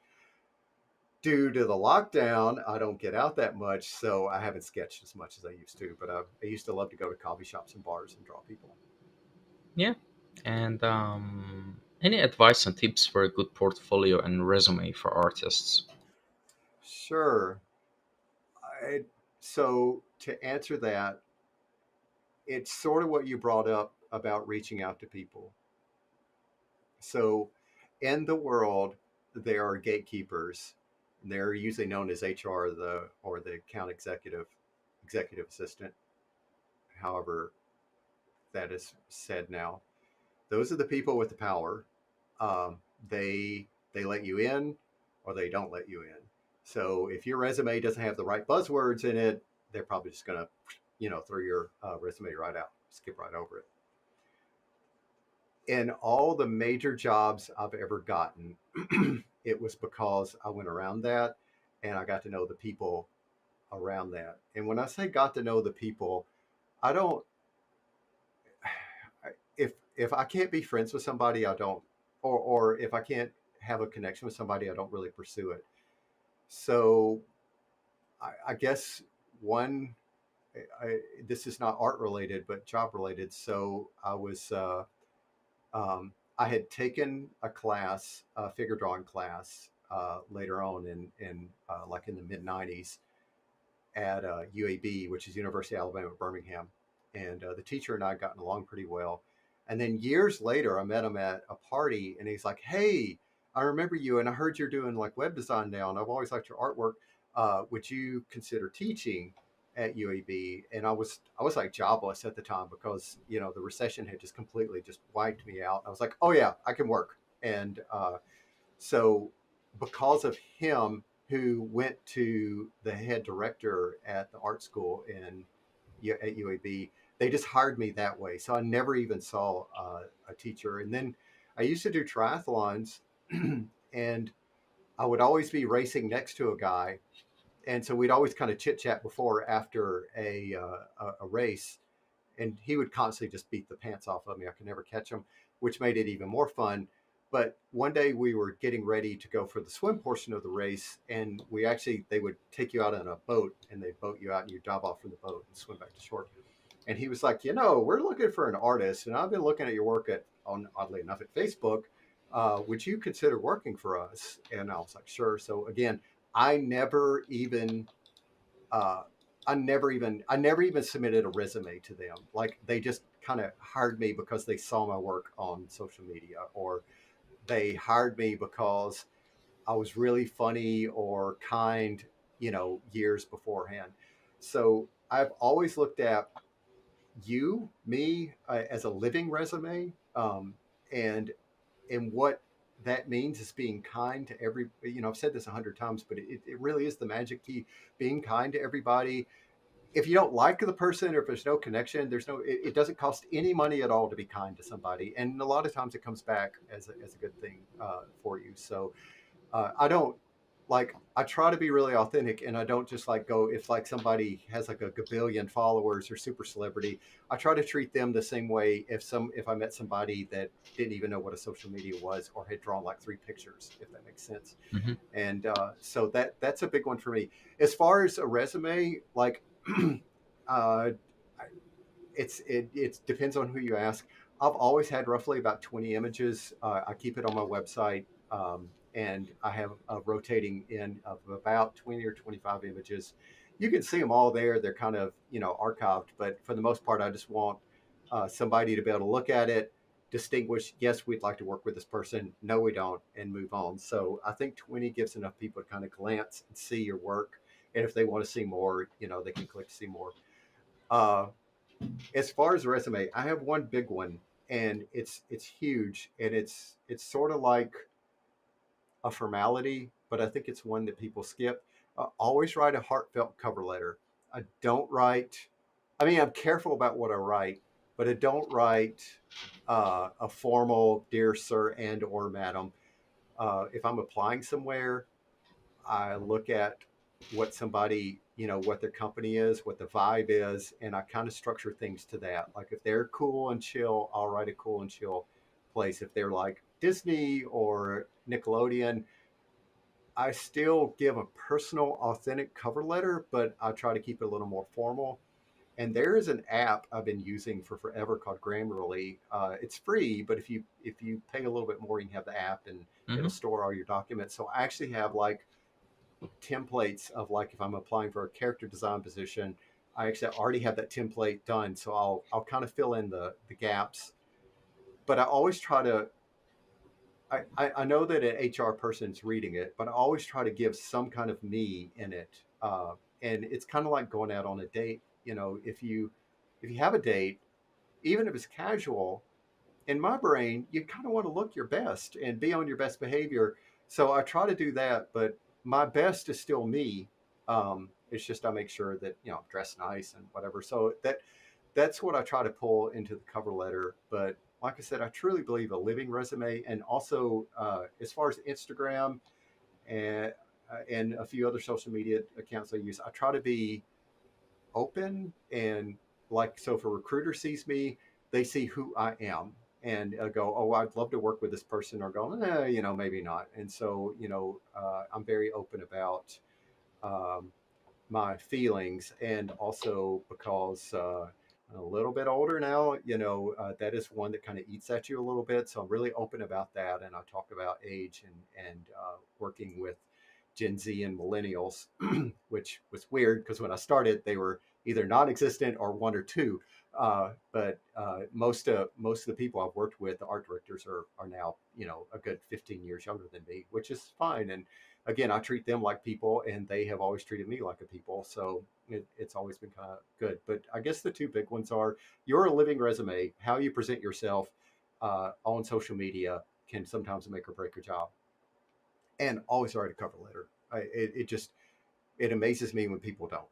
Due to the lockdown, I don't get out that much, so I haven't sketched as much as I used to. But I used to love to go to coffee shops and bars and draw people. Yeah. And any advice and tips for a good portfolio and resume for artists? Sure. I, so to answer that, it's sort of what you brought up about reaching out to people. So in the world, there are gatekeepers. They're usually known as HR, the account executive assistant, however that is said now. Those are the people with the power. Um, they let you in or they don't let you in. So if your resume doesn't have the right buzzwords in it, they're probably just gonna, throw your resume right out, skip right over it. In all the major jobs I've ever gotten, it was because I went around that and I got to know the people around that. And when I say got to know the people, I don't if I can't be friends with somebody, I don't, or if I can't have a connection with somebody, I don't really pursue it. So I guess one, this is not art related, but job related. So I had taken a class, a figure drawing class, later on in like in the mid '90s at UAB, which is University of Alabama at Birmingham, and the teacher and I had gotten along pretty well. And then years later, I met him at a party, and he's like, "Hey, I remember you, and I heard you're doing like web design now, and I've always liked your artwork. Would you consider teaching at UAB?" And I was like jobless at the time because the recession had just completely just wiped me out. I was like, "Oh yeah, I can work." And so because of him, who went to the head director at the art school at UAB, they just hired me that way. So I never even saw a teacher. And then I used to do triathlons, and I would always be racing next to a guy, and so we'd always kind of chit chat before or after a race, and he would constantly just beat the pants off of me. I could never catch him, which made it even more fun. But one day we were getting ready to go for the swim portion of the race, and they would take you out on a boat, and they'd boat you out, and you dive off from the boat and swim back to shore. And he was like, we're looking for an artist, and I've been looking at your work oddly enough, at Facebook. Would you consider working for us? And I was like, sure. So again, I never even uh, I never even submitted a resume to them. Like, they just kind of hired me because they saw my work on social media, or they hired me because I was really funny or kind, years beforehand. So I've always looked at me, as a living resume, and what that means is being kind to I've said this 100 times, but it really is the magic key: being kind to everybody. If you don't like the person, or if there's no connection, it doesn't cost any money at all to be kind to somebody, and a lot of times it comes back as a good thing for you. So I don't like I try to be really authentic, and I don't just like go, if like somebody has like a gabillion followers or super celebrity, I try to treat them the same way if I met somebody that didn't even know what a social media was, or had drawn like three pictures, if that makes sense. Hmm. And so that's a big one for me. As far as a resume, like uh, it depends on who you ask. I've always had roughly about 20 images. I keep it on my website, and I have a rotating in of about 20 or 25 images. You can see them all there. They're kind of archived, but for the most part, I just want somebody to be able to look at it, distinguish, yes, we'd like to work with this person, no, we don't, and move on. So I think 20 gives enough people to kind of glance and see your work, and if they want to see more, they can click to see more. Uh, as far as the resume, I have one big one, and it's huge, and it's sort of like a formality, but I think it's one that people skip. Always write a heartfelt cover letter. I don't write. I mean, I'm careful about what I write, but I don't write a formal "Dear Sir" and or Madam. If I'm applying somewhere, I look at what their company is, what the vibe is, and I kind of structure things to that. Like, if they're cool and chill, I'll write a cool and chill place. If they're like Disney or Nickelodeon, I still give a personal, authentic cover letter, but I try to keep it a little more formal. And there is an app I've been using for forever called Grammarly. It's free, but if you pay a little bit more, you can have the app, and it'll Hmm. store all your documents. So I actually have like templates of, like, if I'm applying for a character design position, I actually already have that template done. So I'll kind of fill in the gaps, but I always try to. I know that an HR person's reading it, but I always try to give some kind of me in it. And it's kind of like going out on a date. If you have a date, even if it's casual, in my brain, you kind of want to look your best and be on your best behavior. So I try to do that, but my best is still me. It's just I make sure that I'm dressed nice and whatever. So that's what I try to pull into the cover letter. But like I said, I truly believe a living resume, and also as far as Instagram and a few other social media accounts I use, I try to be open, and like, so if a recruiter sees me, they see who I am, and go, oh, I'd love to work with this person, or go, maybe not. And so I'm very open about um, my feelings, and also because I'm a little bit older now, that is one that kind of eats at you a little bit. So I'm really open about that, and I talk about age and working with Gen Z and millennials, which was weird because when I started, they were either non-existent or one or two. But most of the people I've worked with, the art directors are now a good 15 years younger than me, which is fine. And again, I treat them like people, and they have always treated me like a people. So it's always been kind of good. But I guess the two big ones are your living resume, how you present yourself on social media can sometimes make or break your job, and always write a cover letter. It just it amazes me when people don't.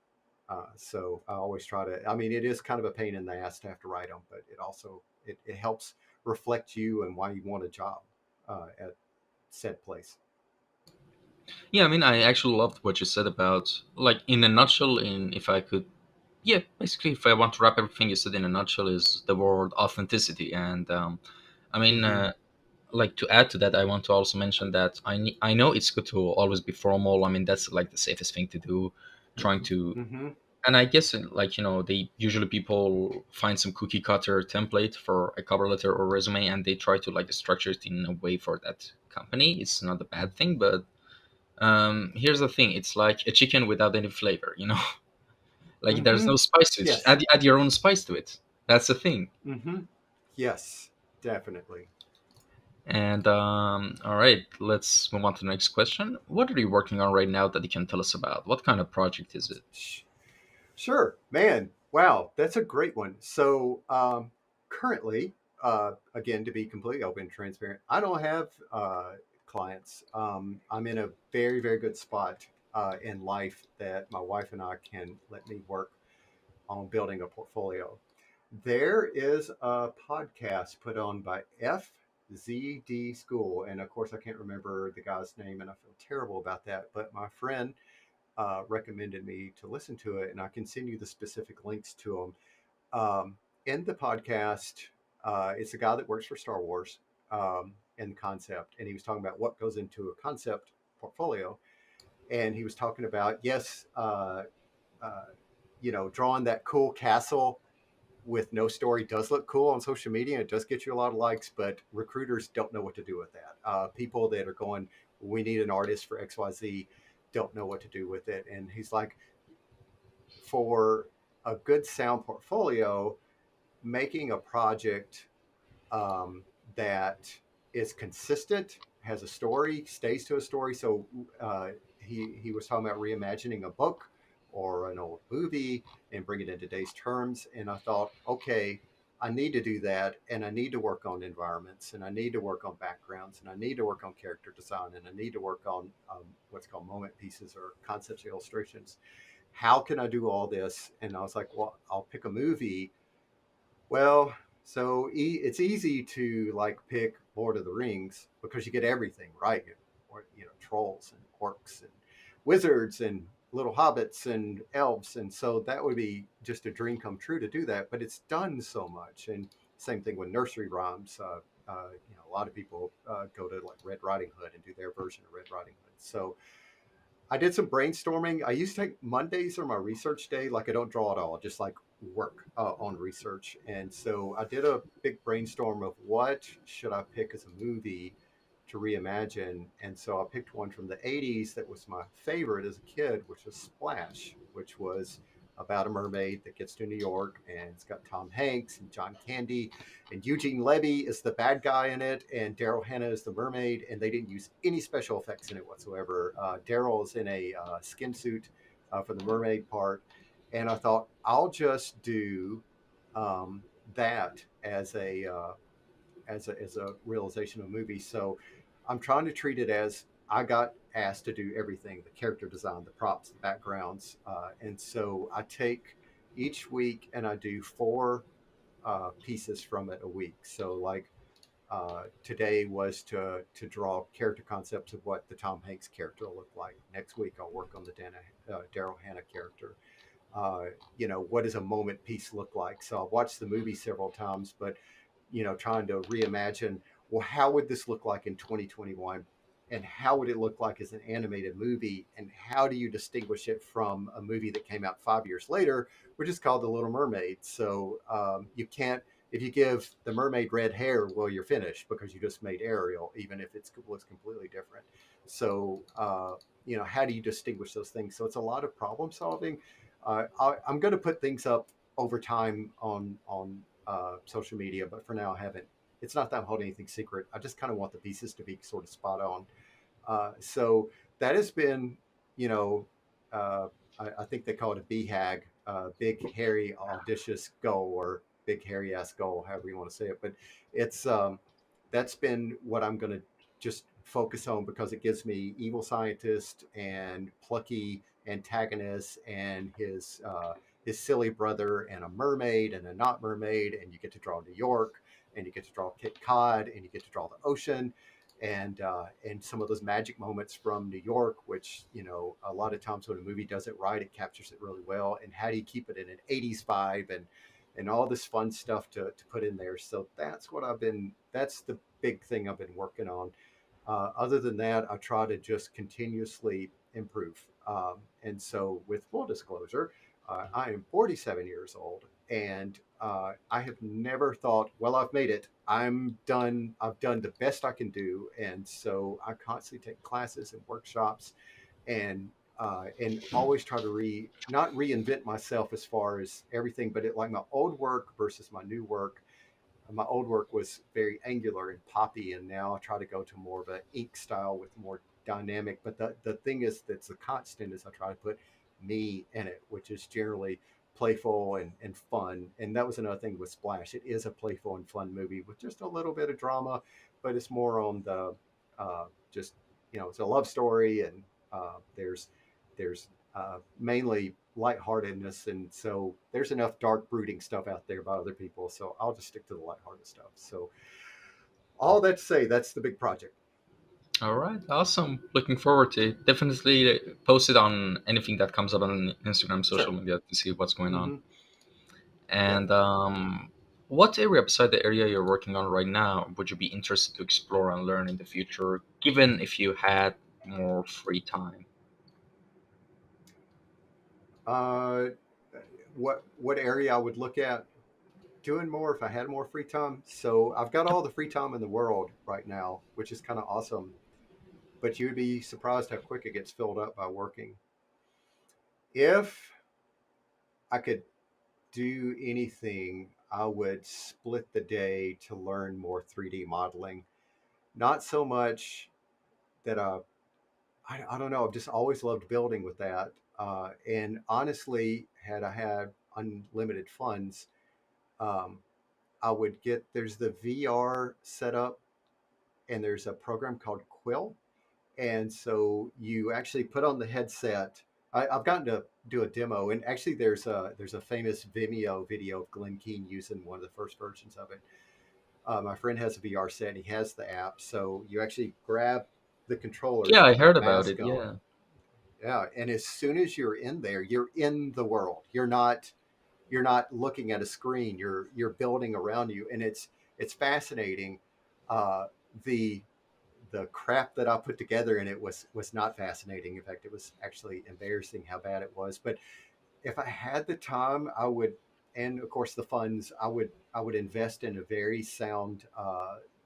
So I always try to. I mean, it is kind of a pain in the ass to have to write them, but it also it helps reflect you and why you want a job at said place. Yeah, I mean, I actually loved what you said about, like, in a nutshell, in if I could, yeah, basically, if I want to wrap everything you said in a nutshell, is the word authenticity. And I mean, Mm-hmm. like, to add to that, I want to also mention that I know it's good to always be formal. I mean, that's like the safest thing to do, trying to. Mm-hmm. And I guess, like, they usually people find some cookie cutter template for a cover letter or resume, and they try to like structure it in a way for that company. It's not a bad thing, but here's the thing: it's like a chicken without any flavor. Like, there's Mm-hmm. no spice to it. Just Yes. add your own spice to it. That's the thing. Mm-hmm. Yes. Definitely. And all right, let's move on to the next question. What are you working on right now that you can tell us about? What kind of project is it? Sure, man. Wow, that's a great one. So, currently, again, to be completely open and transparent, I don't have clients. I'm in a very, very good spot in life that my wife and I can let me work on building a portfolio. There is a podcast put on by FZD School. And of course, I can't remember the guy's name, and I feel terrible about that. But my friend recommended me to listen to it, and I can send you the specific links to them. In the podcast, it's a guy that works for Star Wars in concept, and he was talking about what goes into a concept portfolio. And he was talking about, yes, uh, drawing that cool castle with no story does look cool on social media. It does get you a lot of likes, but recruiters don't know what to do with that. People that are going, we need an artist for XYZ, don't know what to do with it. And he's like, for a good sound portfolio, making a project um, that is consistent, has a story, stays to a story. So he was talking about reimagining a book or an old movie and bring it in today's terms. And I thought, okay, I need to do that, and I need to work on environments, and I need to work on backgrounds, and I need to work on character design, and I need to work on what's called moment pieces or concepts illustrations. How can I do all this? And I was like, well, I'll pick a movie. Well, so it's easy to like pick Lord of the Rings because you get everything right. Or, trolls and orcs and wizards and little hobbits and elves, and so that would be just a dream come true to do that. But it's done so much, and same thing with nursery rhymes. A lot of people go to like Red Riding Hood and do their version of Red Riding Hood. So I did some brainstorming. I used to take Mondays are my research day. Like I don't draw at all, just like work on research. And so I did a big brainstorm of what should I pick as a movie to reimagine. And so I picked one from the 80s that was my favorite as a kid, which was Splash, which was about a mermaid that gets to New York, and it's got Tom Hanks and John Candy, and Eugene Levy is the bad guy in it, and Daryl Hannah is the mermaid, and they didn't use any special effects in it whatsoever. Daryl is in a skin suit for the mermaid part, and I thought I'll just do um, that as a realization of a movie. So I'm trying to treat it as I got asked to do everything: the character design, the props, the backgrounds, and so I take each week and I do four pieces from it a week. So like today was to draw character concepts of what the Tom Hanks character will look like. Next week I'll work on the Daryl Hannah character. What does a moment piece look like? So I've watched the movie several times, but trying to reimagine, well, how would this look like in 2021? And how would it look like as an animated movie? And how do you distinguish it from a movie that came out 5 years later, which is called The Little Mermaid? So you can't, if you give the mermaid red hair, well, you're finished because you just made Ariel, even if it looks completely different. So, how do you distinguish those things? So it's a lot of problem solving. I'm going to put things up over time on social media, but for now I haven't. It's not that I'm holding anything secret. I just kind of want the pieces to be sort of spot on. So that has been, you know, uh, I think they call it a BHAG, big hairy audacious goal, or big hairy ass goal, however you want to say it. But it's that's been what I'm going to just focus on, because it gives me evil scientist and plucky antagonist and his silly brother and a mermaid and a not mermaid, and you get to draw New York, and you get to draw Cape Cod, and you get to draw the ocean, and some of those magic moments from New York, which, you know, a lot of times when a movie does it right, it captures it really well. And how do you keep it in an '80s vibe, and all this fun stuff to put in there? So that's what I've been. That's the big thing I've been working on. Other than that, I try to just continuously improve. And so, with full disclosure, I am 47 years old, and I have never thought, well, I've made it. I'm done. I've done the best I can do, and so I constantly take classes and workshops, and always try to not reinvent myself as far as everything, but like my old work versus my new work. My old work was very angular and poppy, and now I try to go to more of an ink style with more dynamic. But the thing is, that's a constant, is I try to put me in it, which is generally playful and fun. And that was another thing with Splash. It is a playful and fun movie with just a little bit of drama, but it's more on the just, you know, it's a love story, and there's mainly lightheartedness, and so there's enough dark, brooding stuff out there by other people. So I'll just stick to the lighthearted stuff. So all that to say, that's the big project. All right, awesome. Looking forward to it. Definitely post it on anything that comes up on Instagram, social Sure. media to see what's going on. Mm-hmm. Yeah. And what area beside the area you're working on right now would you be interested to explore and learn in the future, given if you had more free time? Uh, what area I would look at doing more if I had more free time? So I've got all the free time in the world right now, which is kind of awesome. But you'd be surprised how quick it gets filled up by working. If I could do anything, I would split the day to learn more 3D modeling. Not so much that I don't know. I've just always loved building with that. And honestly, had I had unlimited funds, um, I would get, there's the VR setup, and there's a program called Quill. And so you actually put on the headset. I've gotten to do a demo, and actually there's a famous Vimeo video of Glenn Keane using one of the first versions of it. My friend has a VR set, and he has the app, so you actually grab the Yeah, controllers I with heard that about it. mask Yeah. on. Yeah, and as soon as you're in there, you're in the world. You're not looking at a screen. You're building around you, and it's fascinating. Uh, the the crap that I put together in it was not fascinating. In fact, it was actually embarrassing how bad it was. But if I had the time, I would, and of course the funds, I would invest in a very sound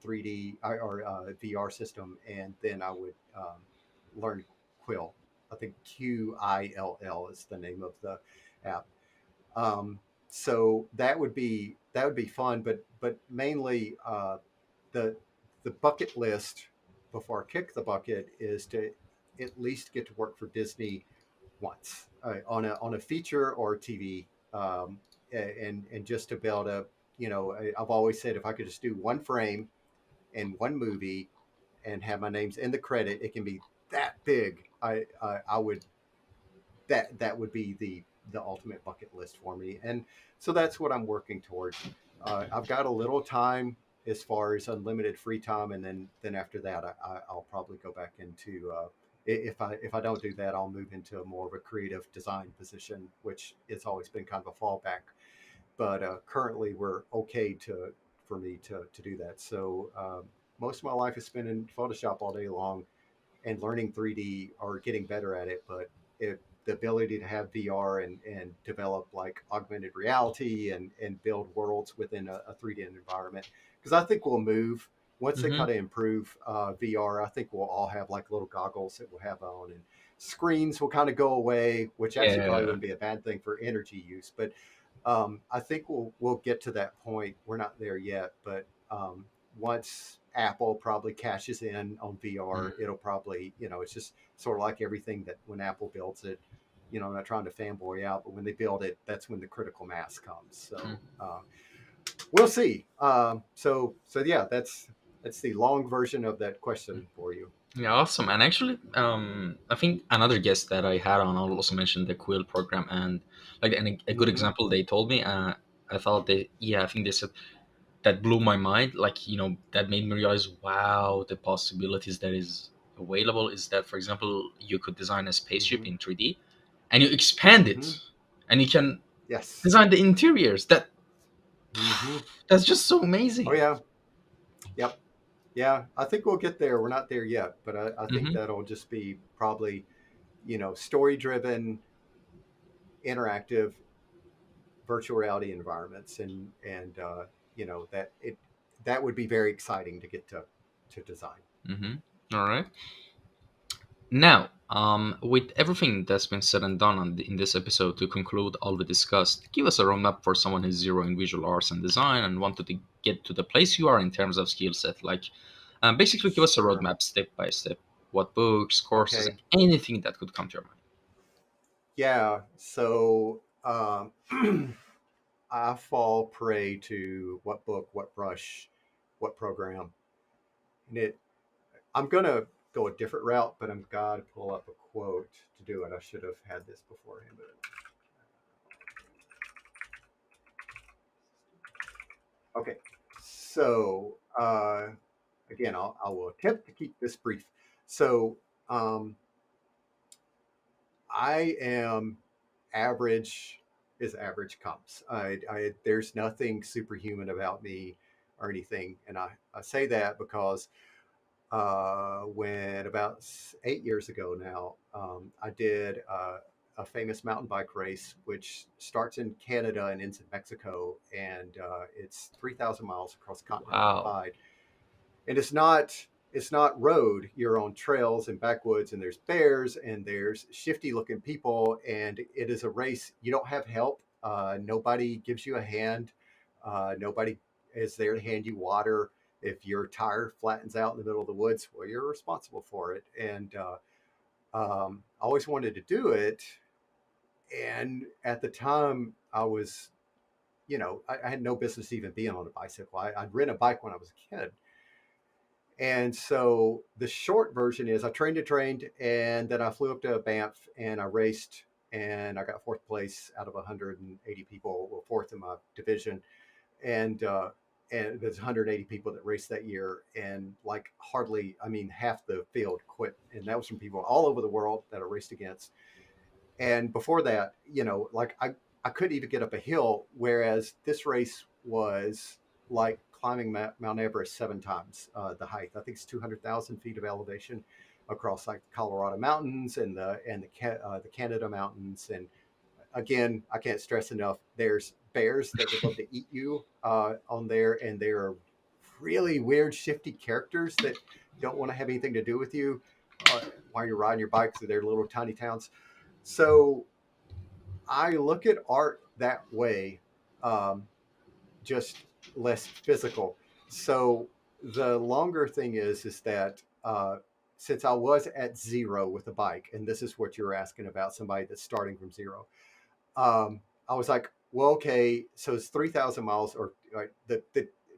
3D or VR system, and then I would learn Quill. I think Quill is the name of the app. Um, so that would be fun, but mainly the the bucket list before I kick the bucket is to at least get to work for Disney once on a feature or TV, and just to be able to, you know, I've always said if I could just do one frame in one movie and have my names in the credit, it can be that big. I would, that would be the ultimate bucket list for me, and so that's what I'm working towards. I've got a little time as far as unlimited free time, and then after that, I'll probably go back into. If I don't do that, I'll move into a more of a creative design position, which has always been kind of a fallback. But currently, we're okay to for me to do that. So most of my life is spent in Photoshop all day long, and learning 3D or getting better at it, but the ability to have VR and develop like augmented reality and build worlds within a 3D environment. Because I think we'll move once they Hmm. kind of improve VR. I think we'll all have like little goggles that we'll have on, and screens will kind of go away, which actually probably Yeah. wouldn't be a bad thing for energy use. But I think we'll get to that point. We're not there yet, but once Apple probably cashes in on VR, Mhm. it'll probably, it's just sort of like everything that when Apple builds it, I'm not trying to fanboy out, but when they build it, that's when the critical mass comes. So we'll see. So yeah, that's the long version of that question for you. Yeah, awesome. And actually, I think another guest that I had on also mentioned the Quill program, and like a good Mm-hmm. example they told me. I thought they, yeah, I think they said that blew my mind. Like, that made me realize, wow, the possibilities that is available is that, for example, you could design a spaceship Mm-hmm. in 3D, and you expand Mm-hmm. it, and you can Yes. design the interiors. Mm-hmm. That's just so Oh amazing. yeah. Yep. Yeah, I think we'll get there. We're not there yet, but I think Hmm. that'll just be probably, story driven, interactive virtual reality environments, and that would be very exciting to get to design. Hmm. All right. Now, with everything that's been said and done in this episode, to conclude all we discussed, give us a roadmap for someone who's zero in visual arts and design and wanted to get to the place you are in terms of skill set. Like, basically, give us a Sure. roadmap step by step. What books, courses, Okay. anything that could come to your mind. Yeah. So I fall prey to what book, what brush, what program, and I'm gonna go a different route, but I'm gotta pull up a quote to do it. I should have had this beforehand, but okay. So again, I will attempt to keep this brief. So um, I am average as average comes. There's nothing superhuman about me or anything, and I say that because when about 8 years ago now, I did a famous mountain bike race, which starts in Canada and ends in Mexico, and it's 3,000 miles across the continental Wow. divide. And it's not road. You're on trails and backwoods, and there's bears and there's shifty looking people, and it is a race. You don't have help. Nobody gives you a hand. Nobody is there to hand you water. If your tire flattens out in the middle of the woods, well, you're responsible for it. And I always wanted to do it. And at the time, I had no business even being on a bicycle. I'd ridden a bike when I was a kid. And so the short version is I trained, and then I flew up to Banff and I raced, and I got fourth place out of 180 people, well, fourth in my division. And there's 180 people that raced that year, and like hardly, I mean, half the field quit, and that was from people all over the world that I raced against. And before that, like I couldn't even get up a hill, whereas this race was like climbing Mount Everest 7 times the height. I think it's 200,000 feet of elevation across like the Colorado mountains and the Canada mountains. And again, I can't stress enough. There's bears that would love to eat you on there, and there are really weird, shifty characters that don't want to have anything to do with you while you're riding your bike through their little tiny towns. So I look at art that way, um, just less physical. So the longer thing is that since I was at zero with a bike, and this is what you're asking about, somebody that's starting from zero, I was like, well, okay, so it's 3,000 miles, or the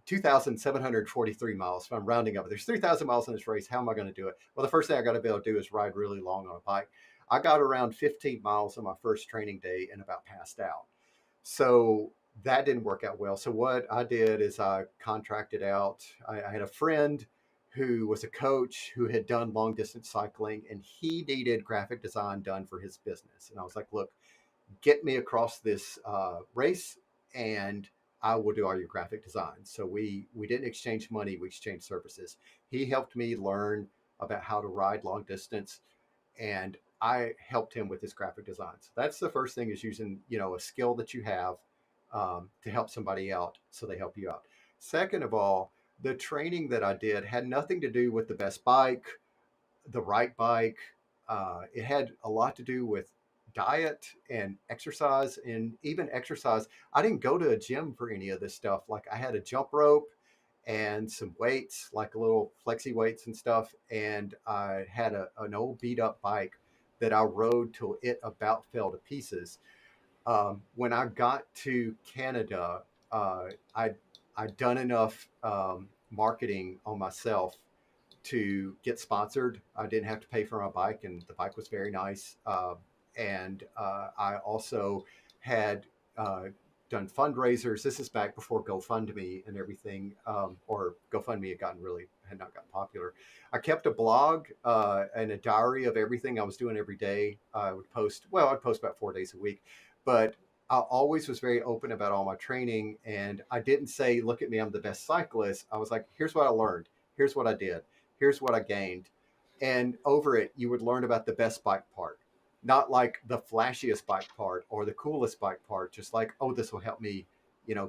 2,743 miles. If I'm rounding up, there's 3,000 miles in this race. How am I going to do it? Well, the first thing I got to be able to do is ride really long on a bike. I got around 15 miles on my first training day and about passed out. So that didn't work out well. So what I did is I contracted out. I had a friend who was a coach who had done long distance cycling, and he needed graphic design done for his business. And I was like, look, get me across this race, and I will do all your graphic design. So we didn't exchange money; we exchanged services. He helped me learn about how to ride long distance, and I helped him with his graphic design. So that's the first thing, is using a skill that you have to help somebody out, so they help you out. Second of all, the training that I did had nothing to do with the best bike, the right bike. It had a lot to do with diet and exercise. And even exercise, I didn't go to a gym for any of this stuff. Like I had a jump rope and some weights, like little flexi weights and stuff. And I had an old beat up bike that I rode till it about fell to pieces. When I got to Canada, uh, I I'd done enough marketing on myself to get sponsored. I didn't have to pay for my bike, and the bike was very nice. And I also had uh, done fundraisers. This is back before GoFundMe and everything, or GoFundMe had not gotten popular. I kept a blog and a diary of everything I was doing every day. I'd post about 4 days a week, but I always was very open about all my training. And I didn't say, look at me, I'm the best cyclist. I was like, here's what I learned. Here's what I did. Here's what I gained. And over it, you would learn about the best bike part, not like the flashiest bike part or the coolest bike part, just like, oh, this will help me,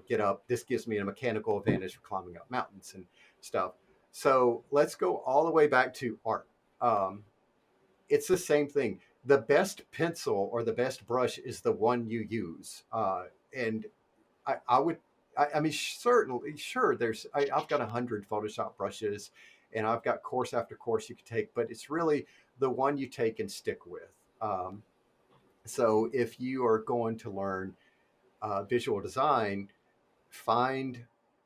get up. This gives me a mechanical advantage for climbing up mountains and stuff. So let's go all the way back to art. Um, it's the same thing. The best pencil or the best brush is the one you use. And I would, I mean, certainly, sure. I've got 100 Photoshop brushes, and I've got course after course you can take, but it's really the one you take and stick with. Um, so if you are going to learn visual design, find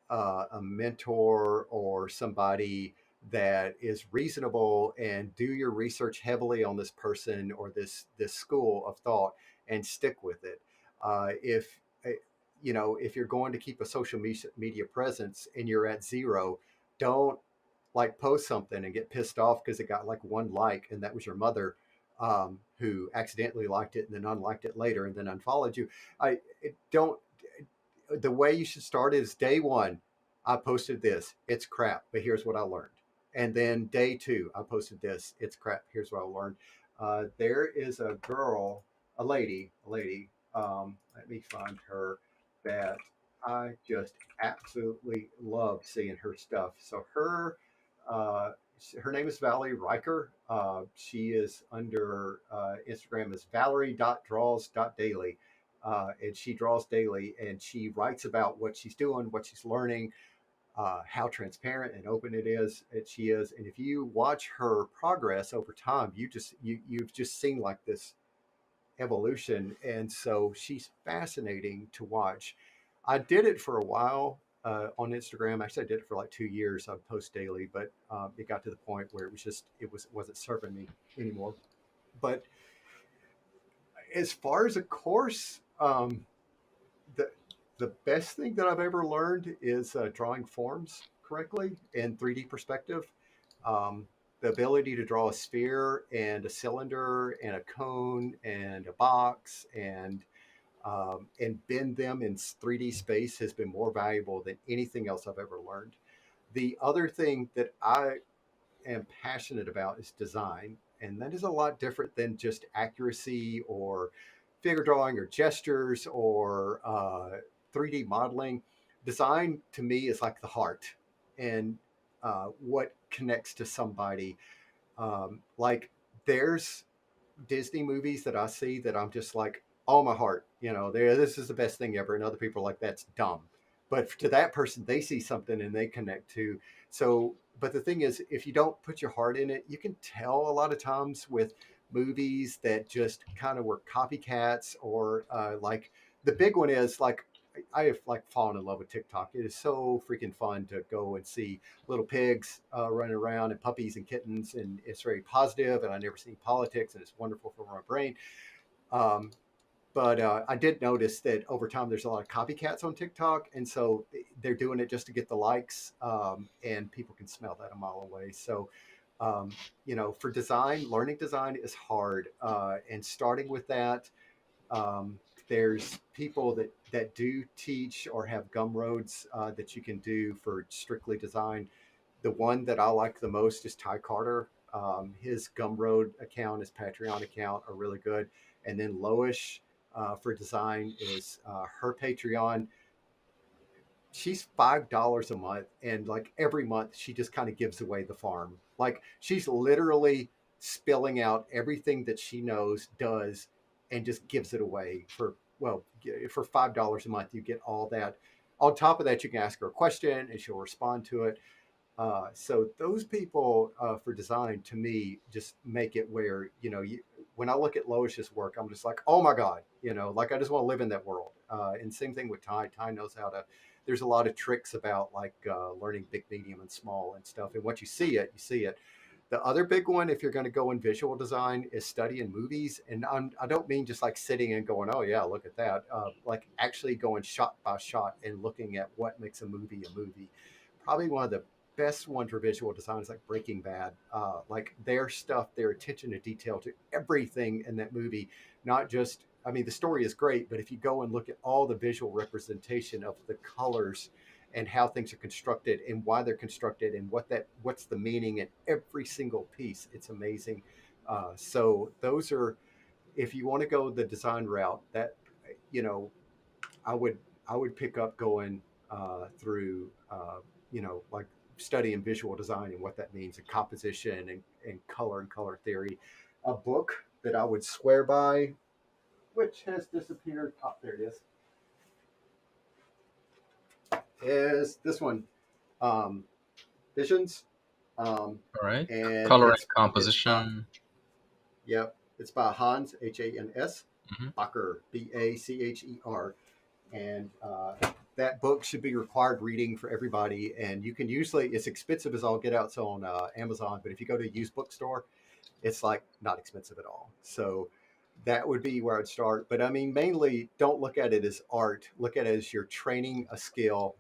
a mentor or somebody that is reasonable, and do your research heavily on this person or this school of thought, and stick with it. If if you're going to keep a social media presence and you're at zero, don't like post something and get pissed off because it got like one like, and that was your mother, who accidentally liked it and then unliked it later and then unfollowed you. Don't. The way you should start is day one. I posted this. It's crap, but here's what I learned. And then day two, I posted this. It's crap. Here's what I learned. There is a girl, a lady. Let me find her, that I just absolutely love seeing her stuff. So uh, her name is Valerie Riker. She is under Instagram as valerie.draws.daily. And she draws daily, and she writes about what she's doing, what she's learning, how transparent and open she is. And if you watch her progress over time, you've just seen like this evolution. And so she's fascinating to watch. I did it for a while on Instagram. Actually, I did it for like 2 years. I post daily, but it got to the point where it wasn't serving me anymore. But as far as a course, the the best thing that I've ever learned is drawing forms correctly in 3D perspective. Um, the ability to draw a sphere and a cylinder and a cone and a box, and bend them in 3D space has been more valuable than anything else I've ever learned. The other thing that I am passionate about is design, and that is a lot different than just accuracy or figure drawing or gestures or 3D modeling. Design to me is like the heart, and what connects to somebody. Like there's Disney movies that I see that I'm just like, oh my heart, this is the best thing ever, and other people are like, that's dumb. But to that person, they see something and they connect to. So, but the thing is, if you don't put your heart in it, you can tell a lot of times with movies that just kind of were copycats, or like the big one is like, I have like fallen in love with TikTok. It is so freaking fun to go and see little pigs running around, and puppies and kittens, and it's very positive. And I never seen politics, and it's wonderful for my brain. Um, but I did notice that over time there's a lot of copycats on TikTok, and so they're doing it just to get the likes, and people can smell that a mile away. So, for design, learning design is hard, and starting with that. Um, there's people that do teach or have gumroads that you can do for strictly design. The one that I like the most is Ty Carter. His Gumroad account, his Patreon account are really good. And then Loish for design is her Patreon. She's $5 a month, and like every month she just kind of gives away the farm. Like she's literally spilling out everything that she knows, does, and just gives it away for, well, for $5 a month. You get all that. On top of that, you can ask her a question and she'll respond to it. So those people for design, to me, just make it where, when I look at Loish's work, I'm just like, oh my god, like I just want to live in that world. And same thing with Ty. Ty knows how to. There's a lot of tricks about like learning big, medium, and small and stuff. And once you see it, you see it. The other big one, if you're going to go in visual design, is studying movies. And I don't mean just like sitting and going, oh, yeah, look at that. Like actually going shot by shot and looking at what makes a movie a movie. Probably one of the best ones for visual design is like Breaking Bad. Like their stuff, their attention to detail to everything in that movie, not just, I mean, the story is great, but if you go and look at all the visual representation of the colors and how things are constructed and why they're constructed and what's the meaning in every single piece. It's amazing. So those are, if you want to go the design route, that you know I would I would pick up going through like studying visual design and what that means and composition and color theory. A book that I would swear by, which has disappeared. Oh, there it is this one, um, Visions, um, All right. and Color and it's by, composition. yep, it's by Hans, Hans, Hmm. Bacher, Bacher, and that book should be required reading for everybody. And you can usually, it's expensive as all get out, so on Amazon, but if you go to a used bookstore, it's like not expensive at all. So that would be where I'd start. But I mean, mainly don't look at it as art. Look at it as you're training a skill,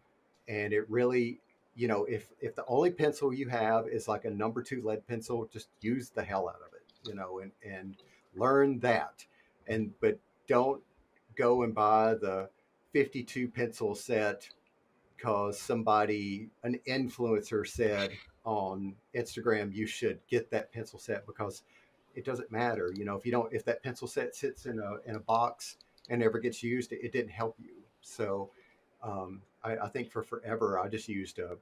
and it really, if the only pencil you have is like a number two lead pencil, just use the hell out of it, and learn that. And but don't go and buy the 52 pencil set because an influencer said on Instagram you should get that pencil set, because it doesn't matter. If that pencil set sits in a box and never gets used, it didn't help you. So I think for forever I just used a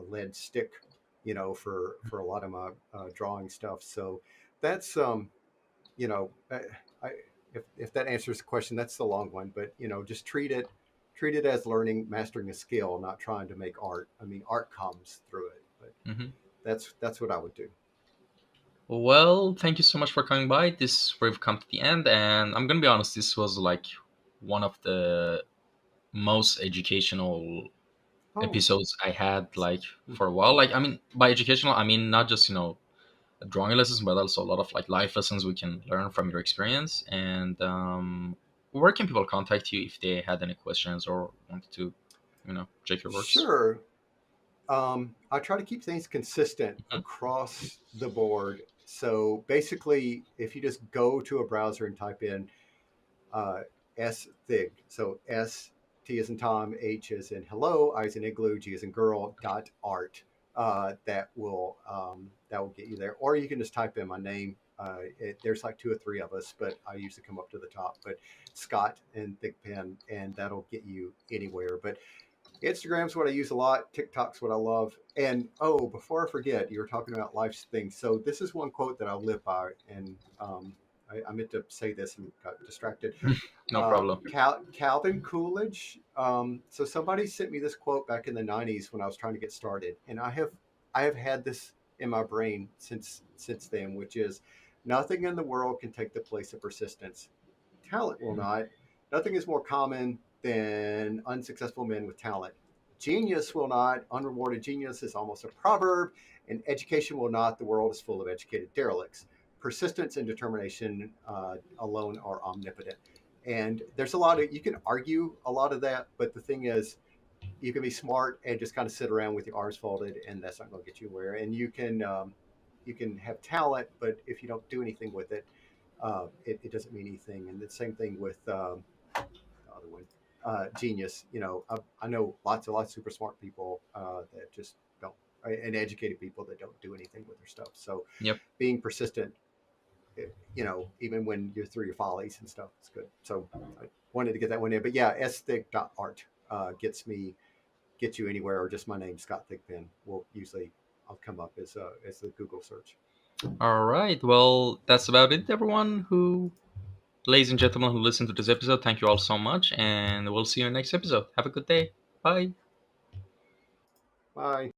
lead stick, for a lot of my drawing stuff. So that's you know I if that answers the question, that's the long one. But just treat it as learning, mastering a skill, not trying to make art. I mean, art comes through it, but Hmm. that's what I would do. Well, thank you so much for coming by. We've come to the end, and I'm gonna be honest. This was like one of the most educational Oh, episodes I had like for a while. Like, I mean, by educational, I mean not just drawing lessons, but also a lot of like life lessons we can learn from your experience. And where can people contact you if they had any questions or wanted to, check your works? sure. I try to keep things consistent Mhm. across the board. So basically, if you just go to a browser and type in uh, STHIG, so S T as in Tom, H as in hello, I as in igloo, G as in girl, .art. That will get you there. Or you can just type in my name. There's like two or three of us, but I usually come up to the top. But Scott and Thigpen, and that'll get you anywhere. But Instagram's what I use a lot. TikTok's what I love. And oh, before I forget, you were talking about life's things. So this is one quote that I live by, and I meant to say this and got distracted. No problem. Calvin Coolidge. So somebody sent me this quote back in the '90s when I was trying to get started, and I have had this in my brain since then, which is, nothing in the world can take the place of persistence. Talent will not. Nothing is more common than unsuccessful men with talent. Genius will not. Unrewarded genius is almost a proverb. And education will not. The world is full of educated derelicts. Persistence and determination alone are omnipotent. And there's a lot of, you can argue a lot of that, but the thing is, you can be smart and just kind of sit around with your arms folded, and that's not going to get you anywhere. And you can have talent, but if you don't do anything with it, it doesn't mean anything. And the same thing with the other one, genius. I know lots of super smart people that just don't, and educated people that don't do anything with their stuff. So Yep. being persistent, even when you're through your follies and stuff, it's good. So I wanted to get that one in. But yeah, sthig.art gets you anywhere, or just my name, Scott Thigpen, will usually, I'll come up as the Google search. All right. Well, that's about it, everyone who Ladies and gentlemen who listened to this episode, thank you all so much, and we'll see you in the next episode. Have a good day. Bye. Bye.